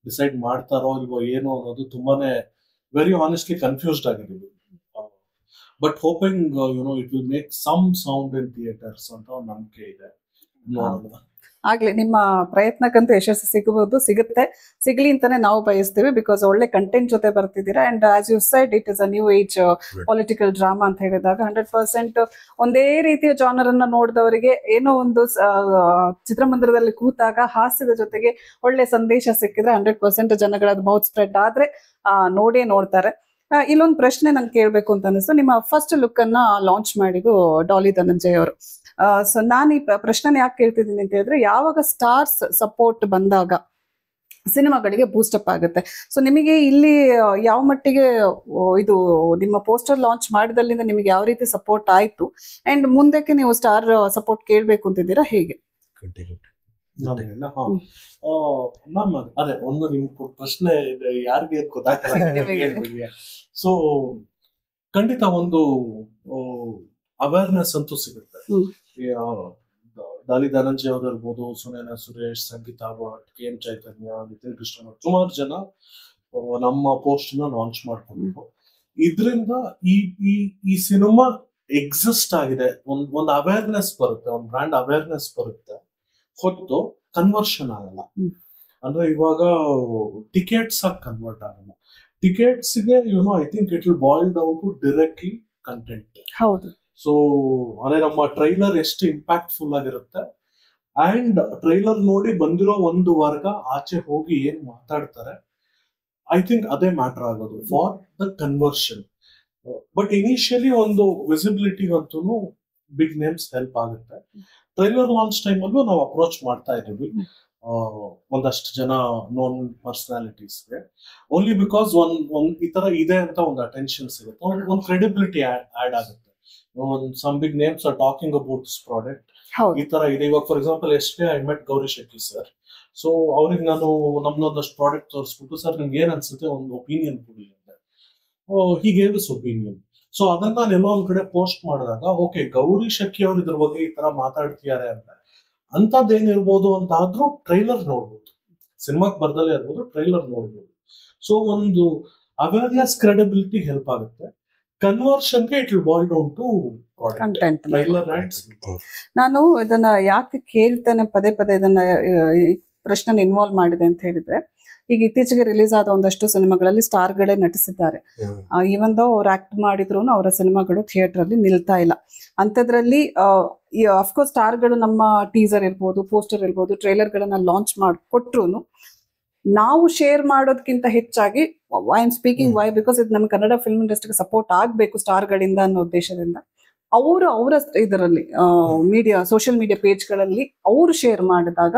ಡಿಸೈಡ್ ಮಾಡ್ತಾರೋ ಇಲ್ವೋ ಏನೋ ಅನ್ನೋದು ತುಂಬಾನೇ ವೆರಿ ಆನೆಸ್ಟ್ಲಿ ಕನ್ಫ್ಯೂಸ್ಡ್ ಆಗಿದ್ದೀವಿ. But hoping it will make some sound in theatres ಅಂತ ಒಂದು ನಂಬಿಕೆ ಇದೆ. ಆಗ್ಲಿ, ನಿಮ್ಮ ಪ್ರಯತ್ನಕ್ಕಂತೂ ಯಶಸ್ಸು ಸಿಗಲಿ ಅಂತಾನೆ ನಾವು ಬಯಸ್ತೀವಿ. ಬಿಕಾಸ್ ಒಳ್ಳೆ ಕಂಟೆಂಟ್ ಜೊತೆ ಬರ್ತಿದ್ದೀರಾ. And as you said it is a new age political drama ಅಂತ ಹೇಳಿದಾಗ 100% ಒಂದೇ ರೀತಿಯ ಜಾನರ್ ಅನ್ನ ನೋಡಿದವರಿಗೆ ಏನೋ ಒಂದು ಚಿತ್ರಮಂದಿರದಲ್ಲಿ ಕೂತಾಗ ಹಾಸ್ಯದ ಜೊತೆಗೆ ಒಳ್ಳೆ ಸಂದೇಶ ಸಿಕ್ಕಿದ್ರೆ 100% ಜನಗಳ ಮೌತ್ ಸ್ಪ್ರೆಡ್ ಆದ್ರೆ ನೋಡ್ತಾರೆ. ಇಲ್ಲೊಂದು ಪ್ರಶ್ನೆ ನಂಗೆ ಕೇಳ್ಬೇಕು ಅಂತ ಅನಿಸ್ತು. ನಿಮ್ಮ ಫಸ್ಟ್ ಲುಕ್ ಅನ್ನ ಲಾಂಚ್ ಮಾಡಿದ್ದು ಡಾಲಿ ಧನಂಜಯ್ ಅವರು. ಸೊ ನಾನು ಈ ಪ್ರಶ್ನೆ ಯಾಕೆ ಕೇಳ್ತಿದ್ದೀನಿ ಅಂತ ಹೇಳಿದ್ರೆ, ಯಾವಾಗ ಸ್ಟಾರ್ಸ್ ಸಪೋರ್ಟ್ ಬಂದಾಗ ಸಿನಿಮಾಗಳಿಗೆ ಬೂಸ್ಟಪ್ ಆಗುತ್ತೆ. ಸೊ ನಿಮಗೆ ಇಲ್ಲಿ ಯಾವ ಮಟ್ಟಿಗೆ ಇದು ನಿಮ್ಮ ಪೋಸ್ಟರ್ ಲಾಂಚ್ ಮಾಡಿದಲ್ಲಿಂದ ನಿಮಗೆ ಯಾವ ರೀತಿ ಸಪೋರ್ಟ್ ಆಯ್ತು, ಅಂಡ್ ಮುಂದಕ್ಕೆ ನೀವು ಸ್ಟಾರ್ ಸಪೋರ್ಟ್ ಕೇಳ್ಬೇಕು ಅಂತಿದ್ದೀರಾ ಹೇಗೆ? ಅದೇ ಒಂದು ನಿಮ್ ಪ್ರಶ್ನೆ ಯಾರಿಗೆ ಗೊತ್ತಾಗ್ತದೆ. ಸೊ ಖಂಡಿತ ಒಂದು ಅವೇರ್ನೆಸ್ ಅಂತೂ ಸಿಗುತ್ತೆ. ಡಾಲಿ ಧನಂಜಯ್ ಅವರು ಇರ್ಬೋದು, ಸುನಯನ ಸುರೇಶ್, ಸಂಗೀತಾ ಭಟ್, KM ಚೈತನ್ಯ, ನಿತಿನ್ ಕೃಷ್ಣ, ಸುಮಾರು ಜನ ನಮ್ಮ ಪೋಸ್ಟ್ ನ ಲಾಂಚ್ ಮಾಡ್ಕೊಂಡು ಇದ್ರಿಂದ ಈ ಸಿನಿಮಾ ಎಕ್ಸಿಸ್ಟ್ ಆಗಿದೆ, ಒಂದು ಅವೇರ್ನೆಸ್ ಬರುತ್ತೆ, ಒಂದು ಬ್ರ್ಯಾಂಡ್ ಅವೇರ್ನೆಸ್ ಬರುತ್ತೆ, ಹೊತ್ತು ಕನ್ವರ್ಷನ್ ಆಗಲ್ಲ. ಅಂದ್ರೆ ಇವಾಗ ಟಿಕೆಟ್ಸ್ ಆಗಿ ಕನ್ವರ್ಟ್ ಆಗಲ್ಲ. ಟಿಕೆಟ್ಸ್ ಗೆ I think it will boil down to directly content. ಹೌದು. ಸೊ ಅದೇ ನಮ್ಮ ಟ್ರೈಲರ್ ಎಷ್ಟು ಇಂಪ್ಯಾಕ್ಟ್ಫುಲ್ ಆಗಿರುತ್ತೆ, ಅಂಡ್ ಟ್ರೈಲರ್ ನೋಡಿ ಬಂದಿರೋ ಒಂದು ವರ್ಗ ಆಚೆ ಹೋಗಿ ಏನ್ ಮಾತಾಡ್ತಾರೆ, ಐ ಥಿಂಕ್ ಅದೇ ಮ್ಯಾಟರ್ ಆಗೋದು for the conversion. But initially ಒಂದು ವಿಸಿಬಿಲಿಟಿಗಂತೂ ಬಿಗ್ ನೇಮ್ಸ್ ಹೆಲ್ಪ್ ಆಗುತ್ತೆ. ಟ್ರೈಲರ್ ಲಾಂಚ್ ಟೈಮ್ ಅಲ್ಲೂ ನಾವು ಅಪ್ರೋಚ್ ಮಾಡ್ತಾ ಇದ್ದೀವಿ ಒಂದಷ್ಟು ಜನ ನೋನ್ ಪರ್ಸನಾಲಿಟೀಸ್ಗೆ, ಓನ್ಲಿ ಬಿಕಾಸ್ ಒಂದ್ ಈ ತರ ಇದೆ ಅಂತ ಒಂದು ಅಟೆನ್ಷನ್ ಸಿಗುತ್ತೆ, ಒಂದು ಕ್ರೆಡಿಬಿಲಿಟಿ ಆಡ್ ಆಗುತ್ತೆ. Some big names are talking about this product, ಈ ತರ ಇದೆ. ಇವಾಗ for example I met Gauri Shetty sir. So ಅವ್ರಿಗೆ ನಾನು ನಮ್ದೊಂದಷ್ಟು ಪ್ರಾಡಕ್ಟ್ ತೋರಿಸ್ಬಿಟ್ಟು, ಸರ್ ನಿಮ್ಗೆ ಏನ್ ಅನ್ಸುತ್ತೆ, ಒಂದು ಒಪಿನಿಯನ್ ಕೊಡಿ ಅಂತ. ಹೀಗೆ ಗೇವ್ ದಿಸ್ ಒಪಿನಿಯನ್. ಸೊ ಅದನ್ನ ನಾನು ಎಲ್ಲೋ ಒಂದ್ ಕಡೆ ಪೋಸ್ಟ್ ಮಾಡಿದಾಗ, ಓಕೆ ಗೌರಿ ಶೆಟ್ಟಿ ಅವ್ರು ಇದ್ರ ಬಗ್ಗೆ ಈ ತರ ಮಾತಾಡ್ತಿದ್ದಾರೆ ಅಂತ ಅಂತದ್ದೇನಿರ್ಬೋದು ಅಂತ ಆದ್ರೂ ಟ್ರೈಲರ್ ನೋಡ್ಬೋದು, ಸಿನಿಮಾಕ್ ಬರ್ದಲ್ಲೇ ಇರ್ಬೋದು, ಟ್ರೈಲರ್ ನೋಡ್ಬೋದು. ಸೊ ಒಂದು ಅವೇರ್ನೆಸ್ ಕ್ರೆಡಿಬಿಲಿಟಿ ಹೆಲ್ಪ್ ಆಗುತ್ತೆ. ಕನ್ವರ್ಷನ್ಗೆ it will boil down to content. Trailer ads. ನಾನು ಇದನ್ನ ಯಾಕೆ ಕೇಳ್ತೇನೆ ಪದೇ ಇದನ್ನ ಪ್ರಶ್ನೆ ಇನ್ವಾಲ್ವ್ ಮಾಡಿದೆ ಅಂತ ಹೇಳಿದ್ರೆ, ಈಗ ಇತ್ತೀಚೆಗೆ ರಿಲೀಸ್ ಆದ ಒಂದಷ್ಟು ಸಿನಿಮಾಗಳಲ್ಲಿ ಸ್ಟಾರ್ಗಳೇ ನಟಿಸಿದ್ದಾರೆ. ಈವನ್ ದೋ ಅವ್ರು ಆಕ್ಟ್ ಮಾಡಿದ್ರು ಅವರ ಸಿನಿಮಾಗಳು ಥಿಯೇಟರ್ ಅಲ್ಲಿ ನಿಲ್ತಾ ಇಲ್ಲ. ಅಂಥದ್ರಲ್ಲಿ ಅಫ್ಕೋರ್ಸ್ ಸ್ಟಾರ್ಗಳು ನಮ್ಮ ಟೀಸರ್ ಇರ್ಬೋದು, ಪೋಸ್ಟರ್ ಇರ್ಬೋದು, ಟ್ರೈಲರ್ ಗಳನ್ನ ಲಾಂಚ್ ಮಾಡಿಕೊಟ್ರು ನಾವು ಶೇರ್ ಮಾಡೋದಕ್ಕಿಂತ ಹೆಚ್ಚಾಗಿ, I am speaking why because ಇದು ನಮ್ಮ ಕನ್ನಡ ಫಿಲ್ಮ್ ಇಂಡಸ್ಟ್ರಿಗೆ ಸಪೋರ್ಟ್ ಆಗ್ಬೇಕು ಸ್ಟಾರ್ಗಳಿಂದ ಅನ್ನೋ ಉದ್ದೇಶದಿಂದ ಅವರ ಇದರಲ್ಲಿ ಮೀಡಿಯಾ, ಸೋಷಿಯಲ್ ಮೀಡಿಯಾ ಪೇಜ್ಗಳಲ್ಲಿ ಅವರು ಶೇರ್ ಮಾಡಿದಾಗ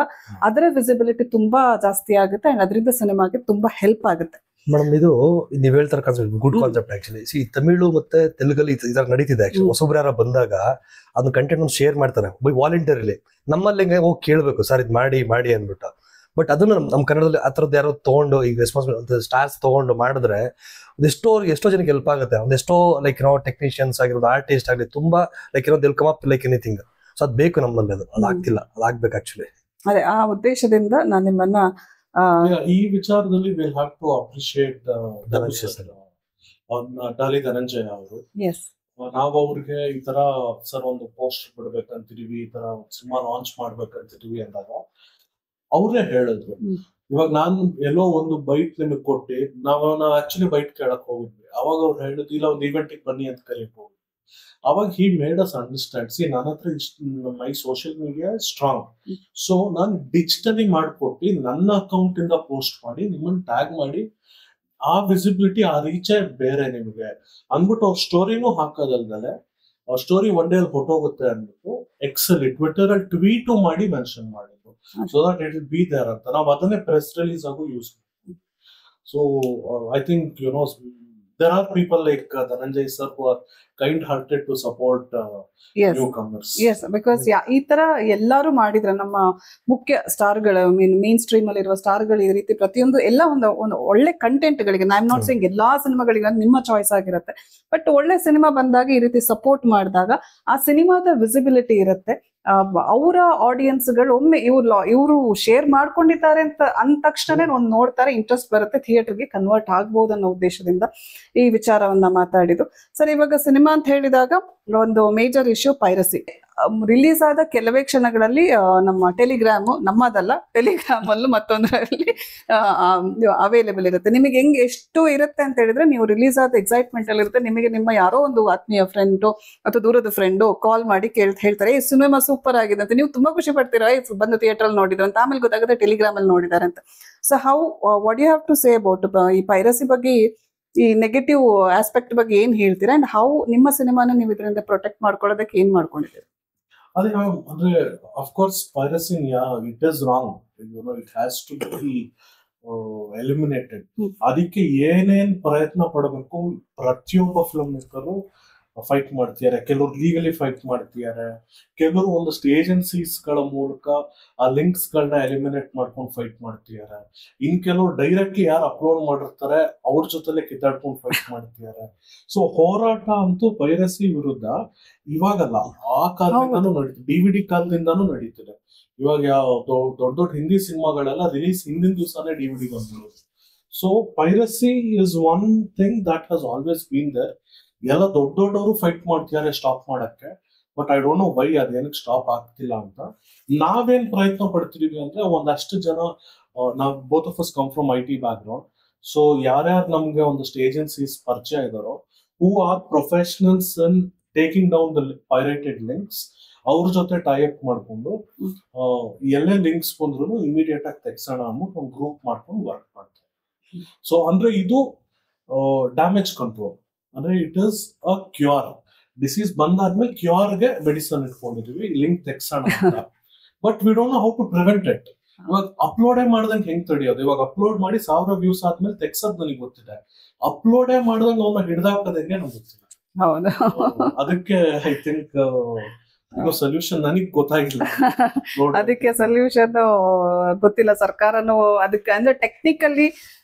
ಅದರ ವಿಸಿಬಿಲಿಟಿ ತುಂಬಾ ಜಾಸ್ತಿ ಆಗುತ್ತೆ ಅಂಡ್ ಅದರಿಂದ ಸಿನಿಮಾಗೆ ತುಂಬಾ ಹೆಲ್ಪ್ ಆಗುತ್ತೆ. ಮೇಡಮ್ ಇದು ನೀವ್ ಹೇಳ್ತಾರ concept good concept actually. C Tamil ಮತ್ತೆ ತೆಲುಗಲ್ಲಿ ಇದ್ರ ನಡೀತಿದೆ ಆಕ್ಚುಲಿ. ಹೊಸಬ್ರು ಯಾರ ಬಂದಾಗ ಅದನ್ನ ಕಂಟೆಂಟ್ ಒಂದು ಶೇರ್ ಮಾಡ್ತಾರೆ ಬೈ ವಾಲಂಟಿಯರ್ಲಿ. ನಮ್ಮಲ್ಲಿ ಹೋಗಿ ಕೇಳ್ಬೇಕು, ಸರ್ ಇದು ಮಾಡಿ ಅಂದ್ಬಿಟ್ಟು. ಬಟ್ ಅದನ್ನ ನಮ್ಮ ಕನ್ನಡದಲ್ಲಿ ಆ ಥರದ್ದು ಯಾರೋ ತಗೊಂಡು ಈಗ ರೆಸ್ಪಾನ್ಸಿಬಲ್ ಸ್ಟಾರ್ಸ್ ತಗೊಂಡು ಮಾಡಿದ್ರೆ ಎಷ್ಟೋ ಜನಕ್ಕೆ ಹೆಲ್ಪ್ ಆಗುತ್ತೆ. ಒಂದೆಷ್ಟೋ ಲೈಕ್ ಟೆಕ್ನಿಷಿಯನ್ಸ್ ಆಗಿರೋದು, ಆರ್ಟಿಸ್ಟ್ ಆಗಲಿ, ತುಂಬಾ like they'll come up like anything. So ಅದ್ ಬೇಕು ನಮ್ಮಲ್ಲಿ, ಅದಾಗ್ತಿಲ್ಲ, ಅದಾಗ್ಬೇಕು ಆಕ್ಚುಲಿ. ಅದೇ ಆ ಉದ್ದೇಶದಿಂದ ನಾನು ನಿಮ್ಮನ್ನ ಈ ವಿಚಾರದಲ್ಲಿ will have to appreciate Dolly Dhananjay ಅವರು. ನಾವು ಅವ್ರಿಗೆ ಈ ತರ ಸರ್ ಒಂದು ಪೋಸ್ಟ್ ಬಿಡ್ಬೇಕಂತಿದೀವಿ, ಈ ತರ ಸಿನಿಮಾ ಲಾಂಚ್ ಮಾಡ್ಬೇಕಂತಿದೀವಿ ಅಂದಾಗ ಅವ್ರೇ ಹೇಳಿದ್ರು. ಇವಾಗ ನಾನು ಎಲ್ಲೋ ಒಂದು ಬೈಟ್ ನಿಮಗೆ ಕೊಟ್ಟು ನಾವು ಆಕ್ಚುಲಿ ಬೈಟ್ ಕೇಳಕ್ ಹೋಗಿದ್ವಿ. ಅವಾಗ ಅವ್ರು ಹೇಳಿದ್ರು ಇಲ್ಲ ಒಂದು ಇವೆಂಟ್ ಬನ್ನಿ ಅಂತ ಕರೆಯಕ್ ಹೋಗಿದ್ವಿ. ಅವಾಗ he made us understand, C ನನ್ನ ಹತ್ರ ಮೈ ಸೋಷಿಯಲ್ ಮೀಡಿಯಾ ಸ್ಟ್ರಾಂಗ್, ಸೊ ನಾನು ಡಿಜಿಟಲಿ ಮಾಡ್ಕೊಟ್ಟು ನನ್ನ ಅಕೌಂಟ್ ಇಂದ ಪೋಸ್ಟ್ ಮಾಡಿ ನಿಮ್ಮನ್ನ ಟ್ಯಾಗ್ ಮಾಡಿ ಆ ವಿಸಿಬಿಲಿಟಿ, ಆ ರೀಚೇ ಬೇರೆ ನಿಮ್ಗೆ ಅಂದ್ಬಿಟ್ಟು ಅವ್ರ ಸ್ಟೋರಿನೂ ಹಾಕೋದಲ್ದಲೆ ಅವ್ರ ಸ್ಟೋರಿ ಒನ್ ಡೇ ಅಲ್ಲಿ ಹೊಟ್ಟೋಗುತ್ತೆ ಅಂದ್ಬಿಟ್ಟು ಎಕ್ಸೆಲ್ ಟ್ವಿಟರ್ ಅಲ್ಲಿ ಟ್ವೀಟು ಮಾಡಿ ಮೆನ್ಷನ್ ಮಾಡಿದ್ರು. So that it will be there ಅಂತ ನಾವು ಅದನ್ನೇ ಪ್ರೆಸ್ ರಿಲೀಸ್ ಆಗು ಯೂಸ್ ಮಾಡ್ತೀವಿ. So I think there are people like Dhananjay sir who are kind hearted to support Yes. newcomers. Yes, because ಈ ತರ ಎಲ್ಲಾರು ಮಾಡಿದ್ರೆ ನಮ್ಮ ಮುಖ್ಯ ಸ್ಟಾರ್ಗಳು ಮೇನ್ ಸ್ಟ್ರೀಮ್ ಅಲ್ಲಿ ಇರುವ ಸ್ಟಾರ್ಗಳು ಈ ರೀತಿ ಪ್ರತಿಯೊಂದು ಎಲ್ಲ ಒಂದು ಒಳ್ಳೆ ಕಂಟೆಂಟ್ ಗಳಿಗೆ, ಐ ಆಮ್ ನಾಟ್ ಸೇಯಿಂಗ್ ಎಲ್ಲಾ ಸಿನಿಮಾಗಳಿಗೆ ನಿಮ್ಮ ಚಾಯ್ಸ್ ಆಗಿರುತ್ತೆ, ಬಟ್ ಒಳ್ಳೆ ಸಿನಿಮಾ ಬಂದಾಗ ಈ ರೀತಿ ಸಪೋರ್ಟ್ ಮಾಡಿದಾಗ ಆ ಸಿನಿಮಾದ ವಿಸಿಬಿಲಿಟಿ ಇರುತ್ತೆ. ಅವರ ಆಡಿಯನ್ಸ್ ಗಳು ಒಮ್ಮೆ ಇವರು ಶೇರ್ ಮಾಡ್ಕೊಂಡಿದ್ದಾರೆ ಅಂತ ಅಂದ ತಕ್ಷಣ ಒಂದು ನೋಡ್ತಾರೆ, ಇಂಟ್ರೆಸ್ಟ್ ಬರುತ್ತೆ, ಥಿಯೇಟರ್ಗೆ ಕನ್ವರ್ಟ್ ಆಗ್ಬಹುದು ಅನ್ನೋ ಉದ್ದೇಶದಿಂದ ಈ ವಿಚಾರವನ್ನ ಮಾತಾಡಿದ್ದು. ಸರ್, ಇವಾಗ ಸಿನಿಮಾ ಅಂತ ಹೇಳಿದಾಗ ಒಂದು ಮೇಜರ್ ಇಶ್ಯೂ ಪೈರಸಿ. ರಿಲೀಸ್ ಆದ ಕೆಲವೇ ಕ್ಷಣಗಳಲ್ಲಿ ನಮ್ಮ ಟೆಲಿಗ್ರಾಮ್, ನಮ್ಮದಲ್ಲ ಟೆಲಿಗ್ರಾಮ್ ಅಲ್ಲೂ ಮತ್ತೊಂದರಲ್ಲಿ ಅವೈಲೇಬಲ್ ಇರುತ್ತೆ. ನಿಮಗೆ ಹೆಂಗ್ ಎಷ್ಟು ಇರುತ್ತೆ ಅಂತ ಹೇಳಿದ್ರೆ, ನೀವು ರಿಲೀಸ್ ಆದ ಎಕ್ಸೈಟ್ಮೆಂಟ್ ಅಲ್ಲಿ ಇರುತ್ತೆ, ನಿಮಗೆ ನಿಮ್ಮ ಯಾರೋ ಒಂದು ಆತ್ಮೀಯ ಫ್ರೆಂಡು ಅಥವಾ ದೂರದ ಫ್ರೆಂಡು ಕಾಲ್ ಮಾಡಿ ಹೇಳ್ತಾರೆ, ಈ ಸಿನಿಮಾ ಸೂಪರ್ ಆಗಿದೆ ಅಂತ. ನೀವು ತುಂಬಾ ಖುಷಿ ಪಡ್ತೀರಾ, ಬಂದು ಥಿಯೇಟರ್ ಅಲ್ಲಿ ನೋಡಿದ್ರು ಅಂತ. ಆಮೇಲೆ ಗೊತ್ತಾಗುತ್ತೆ ಟೆಲಿಗ್ರಾಮ್ ಅಲ್ಲಿ ನೋಡಿದಾರೆ ಅಂತ. So what you have to say about ಈ ಪೈರಸಿ ಬಗ್ಗೆ, ಈ ನೆಗೆಟಿವ್ ಆಸ್ಪೆಕ್ಟ್ ಬಗ್ಗೆ ಏನ್ ಹೇಳ್ತೀರಾ, ಅಂಡ್ ಹೌ ನಿಮ್ಮ ಸಿನಿಮಾನ ನೀವು ಇದರಿಂದ ಪ್ರೊಟೆಕ್ಟ್ ಮಾಡ್ಕೊಳ್ಳೋದಕ್ಕೆ ಏನ್ ಮಾಡ್ಕೊಂಡಿದ್ದೀರಾ? ಅದೇ ಅಂದ್ರೆ of course piracy it is wrong, it has to be eliminated. ಅದಕ್ಕೆ ಏನೇನ್ ಪ್ರಯತ್ನ ಪಡಬೇಕು ಪ್ರತಿಯೊಬ್ಬ ಫಿಲ್ಮ್ ಮೇಕರು ಫೈಟ್ ಮಾಡ್ತಿದ್ದಾರೆ. ಕೆಲವರು ಲೀಗಲಿ ಫೈಟ್ ಮಾಡ್ತಿದ್ದಾರೆ, ಕೆಲವರು ಒಂದಷ್ಟು ಏಜೆನ್ಸೀಸ್ ಗಳ ಮೂಲಕ ಆ ಲಿಂಕ್ಸ್ ಗಳನ್ನ ಎಲಿಮಿನೇಟ್ ಮಾಡ್ಕೊಂಡು ಫೈಟ್ ಮಾಡ್ತಿದ್ದಾರೆ. ಇನ್ ಕೆಲವರು ಡೈರೆಕ್ಟ್ಲಿ ಯಾರು ಅಪ್ಲೋಡ್ ಮಾಡಿರ್ತಾರೆ ಅವ್ರ ಜೊತೆಲೆ ಕಿತ್ತಾಡ್ಕೊಂಡು ಫೈಟ್ ಮಾಡ್ತಿದ್ದಾರೆ. ಸೊ ಹೋರಾಟ ಅಂತೂ ಪೈರಸಿ ವಿರುದ್ಧ ಇವಾಗಲ್ಲ, ಆ ಕಾಲದಿಂದಾನು ನಡೀತಿದೆ, DVD ಕಾಲದಿಂದಾನು ನಡೀತಿದೆ. ಇವಾಗ ದೊಡ್ಡ ದೊಡ್ಡ ಹಿಂದಿ ಸಿನಿಮಾಗಳೆಲ್ಲ ರಿಲೀಸ್ ಹಿಂದಿನ ದಿವಸನೇ DVD ಬಂದ್ಬಿಡೋದು. So piracy is one thing that has always been there. ಎಲ್ಲ ದೊಡ್ಡವರು ಫೈಟ್ ಮಾಡ್ತಿದ್ದಾರೆ ಸ್ಟಾಪ್ ಮಾಡಕ್ಕೆ, but I don't know why ಅದೇನಕ್ಕೆ ಸ್ಟಾಪ್ ಆಗ್ತಿಲ್ಲ ಅಂತ. ನಾವೇನ್ ಪ್ರಯತ್ನ ಪಡ್ತಿದೀವಿ ಅಂದ್ರೆ, ಒಂದಷ್ಟು ಜನ, ನಾವ್ both of us come from IT background. So ಯಾರ್ಯಾರು ನಮ್ಗೆ ಒಂದಷ್ಟು ಏಜೆನ್ಸೀಸ್ ಪರಿಚಯ ಇದಾರೋ, who are professionals in taking down the pirated links, ಅವ್ರ ಜೊತೆ ಟೈ ಅಪ್ ಮಾಡ್ಕೊಂಡು ಎಲ್ಲೇ ಲಿಂಕ್ಸ್ ಬಂದ್ರು ಇಮಿಡಿಯೇಟ್ ಆಗಿ ತೆಗ್ಸೋಣ ಅಂದ್ಬಿಟ್ಟು ಒಂದು ಗ್ರೂಪ್ ಮಾಡ್ಕೊಂಡು ವರ್ಕ್ ಮಾಡ್ತಾರೆ. ಸೊ ಅಂದ್ರೆ ಇದು ಡ್ಯಾಮೇಜ್ ಕಂಟ್ರೋಲ್. ಅಂದ್ರೆ it is a cure. Disease ಬಂದಾದ್ಮೇಲೆ ಕ್ಯೂರ್ಗೆ ಮೆಡಿಸನ್ ಇಟ್ಕೊಂಡಿದೀವಿ, ಲಿಂಕ್ ತೆಗ್ಸೋಣ ಅಂತ. But we don't know how to prevent it. ಇವಾಗ ಅಪ್ಲೋಡೇ ಮಾಡ್ದಂಗೆ ಹೆಂಗ್ ತಡೆಯೋದು? ಇವಾಗ ಅಪ್ಲೋಡ್ ಮಾಡಿ 1000 ವ್ಯೂಸ್ ಆದ್ಮೇಲೆ ತೆಗ್ಸೋದ್ ನನಗೆ ಗೊತ್ತಿದೆ, ಅಪ್ಲೋಡೇ ಮಾಡ್ದಂಗೆ ಅವನ್ನ ಹಿಡ್ದಾಕೋದ್ ಹೆಂಗೆ ನಮ್ಗೆ ಗೊತ್ತಿಲ್ಲ. ಅದಕ್ಕೆ ಐ ಥಿಂಕ್ ಸೊಲ್ಯೂಷನ್ ನನಗ್ ಗೊತ್ತಾಗಿಲ್ಲ. ಅದಕ್ಕೆ ಸೊಲ್ಯೂಷನ್ ಗೊತ್ತಿಲ್ಲ ಸರ್ಕಾರನು ಅದಕ್ಕೆ. ಅಂದ್ರೆ ಟೆಕ್ನಿಕಲಿ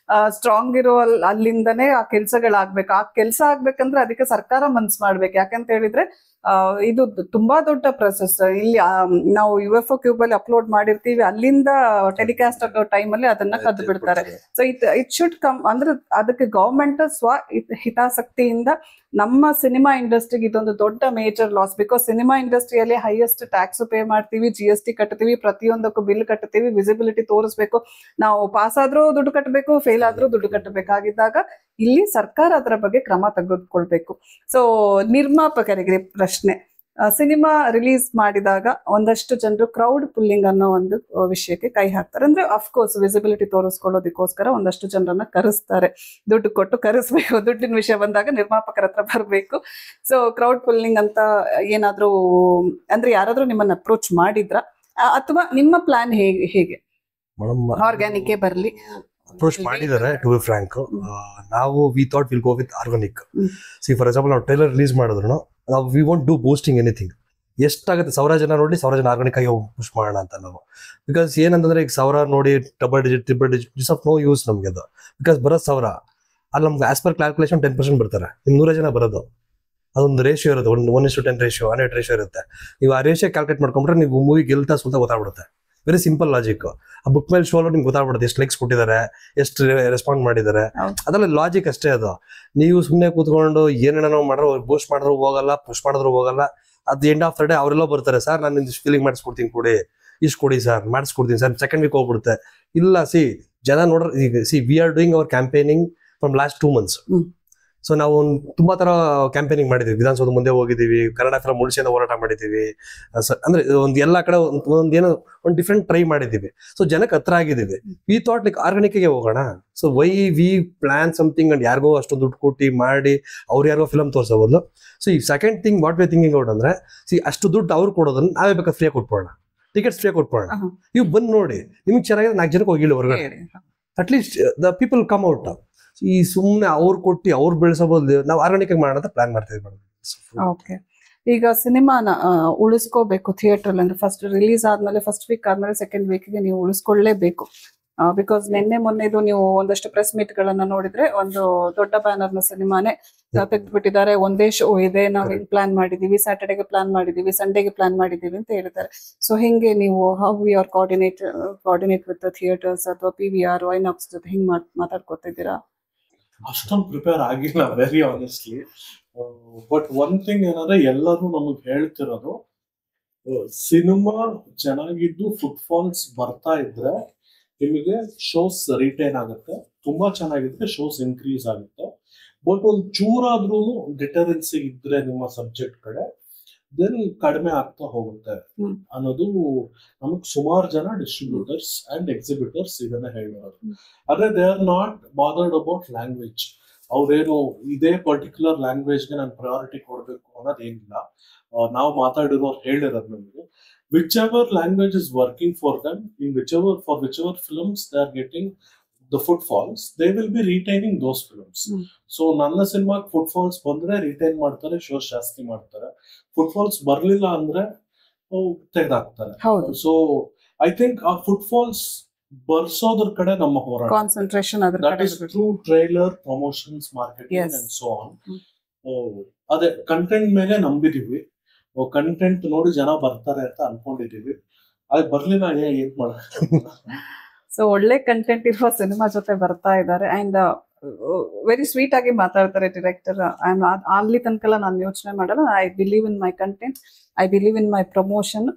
ಸ್ಟ್ರಾಂಗ್ ಇರೋ ಅಲ್ಲಿಂದನೇ ಆ ಕೆಲ್ಸಗಳಾಗ್ಬೇಕು. ಆ ಕೆಲ್ಸ ಆಗ್ಬೇಕಂದ್ರೆ ಅದಕ್ಕೆ ಸರ್ಕಾರ ಮನ್ಸ್ ಮಾಡ್ಬೇಕು. ಯಾಕಂತ ಹೇಳಿದ್ರೆ ಇದು ತುಂಬಾ ದೊಡ್ಡ ಪ್ರೊಸೆಸ್. ಇಲ್ಲಿ ನಾವು UFO ಕ್ಯೂಬ್ ಅಲ್ಲಿ ಅಪ್ಲೋಡ್ ಮಾಡಿರ್ತೀವಿ, ಅಲ್ಲಿಂದ ಟೆಲಿಕಾಸ್ಟ್ ಆಗೋ ಟೈಮ್ ಅಲ್ಲಿ ಅದನ್ನ ಕದ್ದು ಬಿಡ್ತಾರೆ. ಸೊ ಇಟ್ ಶುಡ್ ಕಮ್ ಅಂದ್ರೆ ಅದಕ್ಕೆ ಗವರ್ಮೆಂಟ್ ಹಿತಾಸಕ್ತಿಯಿಂದ ನಮ್ಮ ಸಿನಿಮಾ ಇಂಡಸ್ಟ್ರಿಗೆ ಇದೊಂದು ದೊಡ್ಡ ಮೇಜರ್ ಲಾಸ್. ಬಿಕಾಸ್ ಸಿನಿಮಾ ಇಂಡಸ್ಟ್ರಿಯಲ್ಲಿ ಹೈಯೆಸ್ಟ್ ಟ್ಯಾಕ್ಸ್ ಪೇ ಮಾಡ್ತೀವಿ, GST ಕಟ್ತೀವಿ, ಪ್ರತಿಯೊಂದಕ್ಕೂ ಬಿಲ್ ಕಟ್ತೀವಿ, ವಿಸಿಬಿಲಿಟಿ ತೋರಿಸ್ಬೇಕು. ನಾವು ಪಾಸ್ ಆದ್ರೂ ದುಡ್ಡು ಕಟ್ಟಬೇಕು, ಫೇಲ್ ಆದ್ರೂ ದುಡ್ಡು ಕಟ್ಟಬೇಕಾಗಿದ್ದಾಗ ಇಲ್ಲಿ ಸರ್ಕಾರ ಅದರ ಬಗ್ಗೆ ಕ್ರಮ ತೆಗೆದುಕೊಳ್ಬೇಕು. ಸೊ ನಿರ್ಮಾಪಕರಿಗೆ ಪ್ರಶ್ನೆ, ಸಿನಿಮಾ ರಿಲೀಸ್ ಮಾಡಿದಾಗ ಒಂದಷ್ಟು ಜನರು ಕ್ರೌಡ್ ಪುಲ್ಲಿಂಗ್ ಅನ್ನೋ ಒಂದು ವಿಷಯಕ್ಕೆ ಕೈ ಹಾಕ್ತಾರೆ. ಅಂದ್ರೆ ಅಫ್ಕೋರ್ಸ್ ವಿಸಿಬಿಲಿಟಿ ತೋರಿಸ್ಕೊಳ್ಳೋದಕ್ಕೋಸ್ಕರ ಒಂದಷ್ಟು ಜನರನ್ನ ಕರೆಸ್ತಾರೆ, ದುಡ್ಡು ಕೊಟ್ಟು ಕರೆಸ್ಬೇಕು. ದುಡ್ಡಿನ ವಿಷಯ ಬಂದಾಗ ನಿರ್ಮಾಪಕರ ಹತ್ರ ಬರಬೇಕು. ಸೊ ಕ್ರೌಡ್ ಪುಲ್ಲಿಂಗ್ ಅಂತ ಏನಾದ್ರೂ ಅಂದ್ರೆ ಯಾರಾದ್ರೂ ನಿಮ್ಮನ್ನ ಅಪ್ರೋಚ್ ಮಾಡಿದ್ರ, ಅಥವಾ ನಿಮ್ಮ ಪ್ಲಾನ್ ಹೇಗೆ? ಆರ್ಗ್ಯಾನಿಕ್ ಬರ್ಲಿ ಅಪ್ರೋಚ್ ಮಾಡಿದ್ದಾರೆ. ಟು ಬಿ ಫ್ರಾಂಕ್, ನಾವು we thought will go with organic. C for example ನಾವು ಟ್ರೈಲರ್ ರಿಲೀಸ್ ಮಾಡಿದ್ರು ನಾವು we want do boosting anything. ಎಷ್ಟಾಗುತ್ತೆ 1000 ಜನ ನೋಡಿ 1000 ಜನ ಆರ್ಗಾನಿಕ್ ಆಗಿ ಪುಷ್ ಮಾಡೋಣ ಅಂತ ನಾವು. ಬಿಕಾಸ್ ಏನಂತಂದ್ರೆ ಈಗ 1000 ನೋಡಿ double digit triple digit it's of no use ನಮ್ಗೆ ಅದು. ಬಿಕಾಸ್ ಬರೋದು 1000, ಅಲ್ಲಿ ನಮ್ಗೆ ಆಸ್ ಪರ್ ಕ್ಯಾಲ್ಕುಲೇಷನ್ 10% ಬರ್ತಾರೆ, 100 ಜನ ಬರೋದು. ಅದೊಂದು ರೇಷಿಯೋ ಇರುತ್ತೆ, 1:10 ರೇಷಿಯೋ 100 ರೇಷಿಯೋ ಇರುತ್ತೆ. ನೀವು ಆ ರೇಷಿಯೋ ಕ್ಯಾಲ್ಕುಲೇಟ್ ಮಾಡ್ಕೊಂಡ್ರೆ ನೀವು ಮೂವಿ ಗೆಲ್ತಾ ಸುತ್ತ ಗೊತ್ತಾಗ್ಬಿಡುತ್ತೆ. Very simple logic. ಆ ಬುಕ್ ಮೇಲೆ ಶೋ ನಿಮ್ಗೆ ಗೊತ್ತಾಗ್ಬಿಡುತ್ತೆ ಎಷ್ಟು ಲೈಕ್ಸ್ ಕೊಟ್ಟಿದ್ದಾರೆ, ಎಷ್ಟು ರೆಸ್ಪಾಂಡ್ ಮಾಡಿದ್ದಾರೆ. ಅದೆಲ್ಲ ಲಾಜಿಕ್ ಅಷ್ಟೇ ಅದು. ನೀವು ಸುಮ್ಮನೆ ಕೂತ್ಕೊಂಡು ಏನೇನೋ ಮಾಡ್ರು, ಬೂಸ್ಟ್ ಮಾಡಿದ್ರು ಹೋಗಲ್ಲ, ಪುಷ್ ಮಾಡಿದ್ರು ಹೋಗಲ್ಲ. ಅದ್ ಎಂಡ್ ಆಫ್ ದ ಡೇ ಅವರೆಲ್ಲ ಬರ್ತಾರೆ, ಸರ್ ನಾನು ಇಷ್ಟು ಫೀಲಿಂಗ್ ಮಾಡಿಸ್ಕೊಡ್ತೀನಿ, ಕೊಡಿ ಇಷ್ಟು ಕೊಡಿ ಸರ್, ಮಾಡಿಸ್ಕೊಡ್ತೀನಿ ಸರ್, ಸೆಕೆಂಡ್ ವೀಕ್ ಹೋಗ್ಬಿಡುತ್ತೆ. ಇಲ್ಲ, ಜನ ನೋಡ್ರಿ, ಈಗ V are doing hour campaigning from last 2 months. So ನಾವು ತುಂಬಾ ತರ ಕ್ಯಾಂಪೇನಿಂಗ್ ಮಾಡಿದೀವಿ. ವಿಧಾನಸೌಧ ಮುಂದೆ ಹೋಗಿದ್ದೀವಿ, ಕನ್ನಡ ಫಿಲಂ ಉಳಿಸಿಯಿಂದ ಹೋರಾಟ ಮಾಡಿದ್ದೀವಿ. ಅಂದ್ರೆ ಒಂದು ಎಲ್ಲಾ ಕಡೆ ಒಂದೇನೋ ಒಂದು ಡಿಫ್ರೆಂಟ್ ಟ್ರೈ ಮಾಡಿದ್ದೀವಿ. ಸೊ ಜನಕ್ಕೆ ಹತ್ರ ಆಗಿದ್ದೀವಿ. ವಿ ಥಾಟ್ ಲೈಕ್ ಆರ್ಗಾನಿಕ್ಗೆ ಹೋಗೋಣ. So why we plan something and ಯಾರಿಗೋ ಅಷ್ಟೊಂದು ದುಡ್ಡು ಕೊಟ್ಟು ಮಾಡಿ ಅವ್ರು ಯಾರಿಗೋ ಫಿಲಮ್ ತೋರಿಸೋ ಬದಲು. ಸೊ ಈ second thing what we thinking out ಅಂದ್ರೆ, ಅಷ್ಟು ದುಡ್ಡು ಅವ್ರು ಕೊಡೋದನ್ನ ನಾವೇ ಬೇಕಾದ್ರೆ ಫ್ರೀಯಾಗಿ ಕೊಟ್ಬೋಣ, ಟಿಕೆಟ್ಸ್ ಫ್ರೀಯಾಗಿ ಕೊಟ್ಬೋಣ. ನೀವು ಬಂದು ನೋಡಿ, ನಿಮ್ಗೆ ಚೆನ್ನಾಗಿದೆ, 4 ಜನಕ್ಕೆ ಹೋಗಿಲ್ಲ ಹೊರಗಡೆ, at least the people come out. ಈ ಸುಮ್ಮನೆ ಅವ್ರು ಕೊಟ್ಟು ಅವ್ರು ಬೆಳೆಸೋ ಬದಲು ನಾವು ಆರ್ಗಾನಿಕ್ ಆಗಿ ಮಾಡೋಣ ಅಂತ ಪ್ಲಾನ್ ಮಾಡ್ತೀವಿ ಮೇಡಮ್. ಓಕೆ. ಈಗ ಸಿನಿಮಾನ ಉಳಿಸ್ಕೋಬೇಕು ಥಿಯೇಟರ್ ಅಂದ್ರೆ ಫಸ್ಟ್ ರಿಲೀಸ್ ಆದ್ಮೇಲೆ ಫಸ್ಟ್ ವೀಕ್ ಆದ್ಮೇಲೆ ಸೆಕೆಂಡ್ ವೀಕ್ಗೆ ನೀವು ಉಳಿಸ್ಕೊಳ್ಳೇಬೇಕು. ಬಿಕಾಸ್ ನಿನ್ನೆ ಮೊನ್ನೆದು ನೀವು ಒಂದಷ್ಟು ಪ್ರೆಸ್ ಮೀಟ್ ಗಳನ್ನ ನೋಡಿದ್ರೆ ಒಂದು ದೊಡ್ಡ ಬ್ಯಾನರ್ ನ ಸಿನಿಮಾನೇ ತೆಗೆದ್ಬಿಟ್ಟಿದ್ದಾರೆ. ಒಂದೇ ಶೋ ಇದೆ, ನಾವು ಹಿಂಗ್ ಪ್ಲಾನ್ ಮಾಡಿದೀವಿ, ಸ್ಯಾಟರ್ಡೆಗೆ ಪ್ಲಾನ್ ಮಾಡಿದೀವಿ, ಸಂಡೇಗೆ ಪ್ಲಾನ್ ಮಾಡಿದೀವಿ ಅಂತ ಹೇಳಿದ್ದಾರೆ. ಸೊ ಹೆಂಗೆ ನೀವು how you are coordinate with theatres ಅಥವಾ PVR ಐನಾಕ್ಸ್ ಜೊತೆ ಹಿಂಗ್ ಮಾತಾಡ್ಕೊತಿದ್ದೀರಾ? ಅಷ್ಟೊಂದು ಪ್ರಿಪೇರ್ ಆಗಿಲ್ಲ very honestly. But one thing ಏನಂದ್ರೆ ಎಲ್ಲರೂ ನಮಗ್ ಹೇಳ್ತಿರೋದು, ಸಿನಿಮಾ ಚೆನ್ನಾಗಿದ್ದು ಫುಟ್ಫಾಲ್ಸ್ ಬರ್ತಾ ಇದ್ರೆ ನಿಮಗೆ ಶೋಸ್ ರಿಟೈನ್ ಆಗುತ್ತೆ, ತುಂಬಾ ಚೆನ್ನಾಗಿದ್ರೆ ಶೋಸ್ ಇನ್ಕ್ರೀಸ್ ಆಗುತ್ತೆ. ಬಟ್ ಒಂದು ಚೂರಾದ್ರೂ ಡಿಟರೆನ್ಸಿ ಇದ್ರೆ ನಿಮ್ಮ ಸಬ್ಜೆಕ್ಟ್ ಕಡೆ ದೆನ್ ಕಡಿಮೆ ಆಗ್ತಾ ಹೋಗುತ್ತೆ ಅನ್ನೋದು ನಮಗ್ ಸುಮಾರು ಜನ ಡಿಸ್ಟ್ರಿಬ್ಯೂಟರ್ಸ್ ಅಂಡ್ ಎಕ್ಸಿಬಿಟರ್ಸ್ ಇದನ್ನ ಹೇಳಿರೋದು. ಆದ್ರೆ they are not bothered about language. ಅವ್ರೇನು ಇದೇ ಪರ್ಟಿಕ್ಯುಲರ್ ಲ್ಯಾಂಗ್ವೇಜ್ಗೆ ನಾನು ಪ್ರಯಾರಿಟಿ ಕೊಡ್ಬೇಕು ಅನ್ನೋದೇನಿಲ್ಲ. ನಾವು ಮಾತಾಡಿರೋರು ಹೇಳಿರೋದು ನಮಗೆ, whichever language is working for them, in whichever films they are getting the footfalls, they will be retaining those films. So ನನ್ನ ಸಿನಿಮಾಗ್ ಫುಟ್ಫಾಲ್ಸ್ ಬಂದ್ರೆ ರಿಟೈನ್ ಮಾಡ್ತಾರೆ, ಶೋಸ್ ಜಾಸ್ತಿ ಮಾಡ್ತಾರೆ. ಫುಟ್ಫಾಲ್ಸ್ ಬರ್ಲಿಲ್ಲ ಅಂದ್ರೆ ತೆಗೆದಾಕ್ತಾರೆ. ಸೊ ಐ ಥಿಂಕ್ ಆ ಫುಟ್ಫಾಲ್ಸ್ ಬರ್ಸೋದ್ರ ಕಡೆ ನಮ್ಮ ಹೋರಾಟ, concentration that is through trailer, promotions, marketing and so on. ಅದೇ ಕಂಟೆಂಟ್ ಮೇಲೆ ನಂಬಿದೀವಿ, ಕಂಟೆಂಟ್ ನೋಡಿ ಜನ ಬರ್ತಾರೆ ಅಂತ ಅನ್ಕೊಂಡಿದೀವಿ. ಅದು ಬರ್ಲಿಲ್ಲ ಏನ್ ಮಾಡ. ಸೊ ಒಳ್ಳೆ ಕಂಟೆಂಟ್ ಇರುವ ಸಿನಿಮಾ ಜೊತೆ ಬರ್ತಾ ಇದ್ದಾರೆ ಅಂಡ್ ವೆರಿ ಸ್ವೀಟ್ ಆಗಿ ಮಾತಾಡ್ತಾರೆ ಡೈರೆಕ್ಟರ್. ಅಲ್ಲಿ ತನಕ ನಾನು ಯೋಚನೆ ಮಾಡಲ್ಲ. I believe in my content, I believe in my promotion.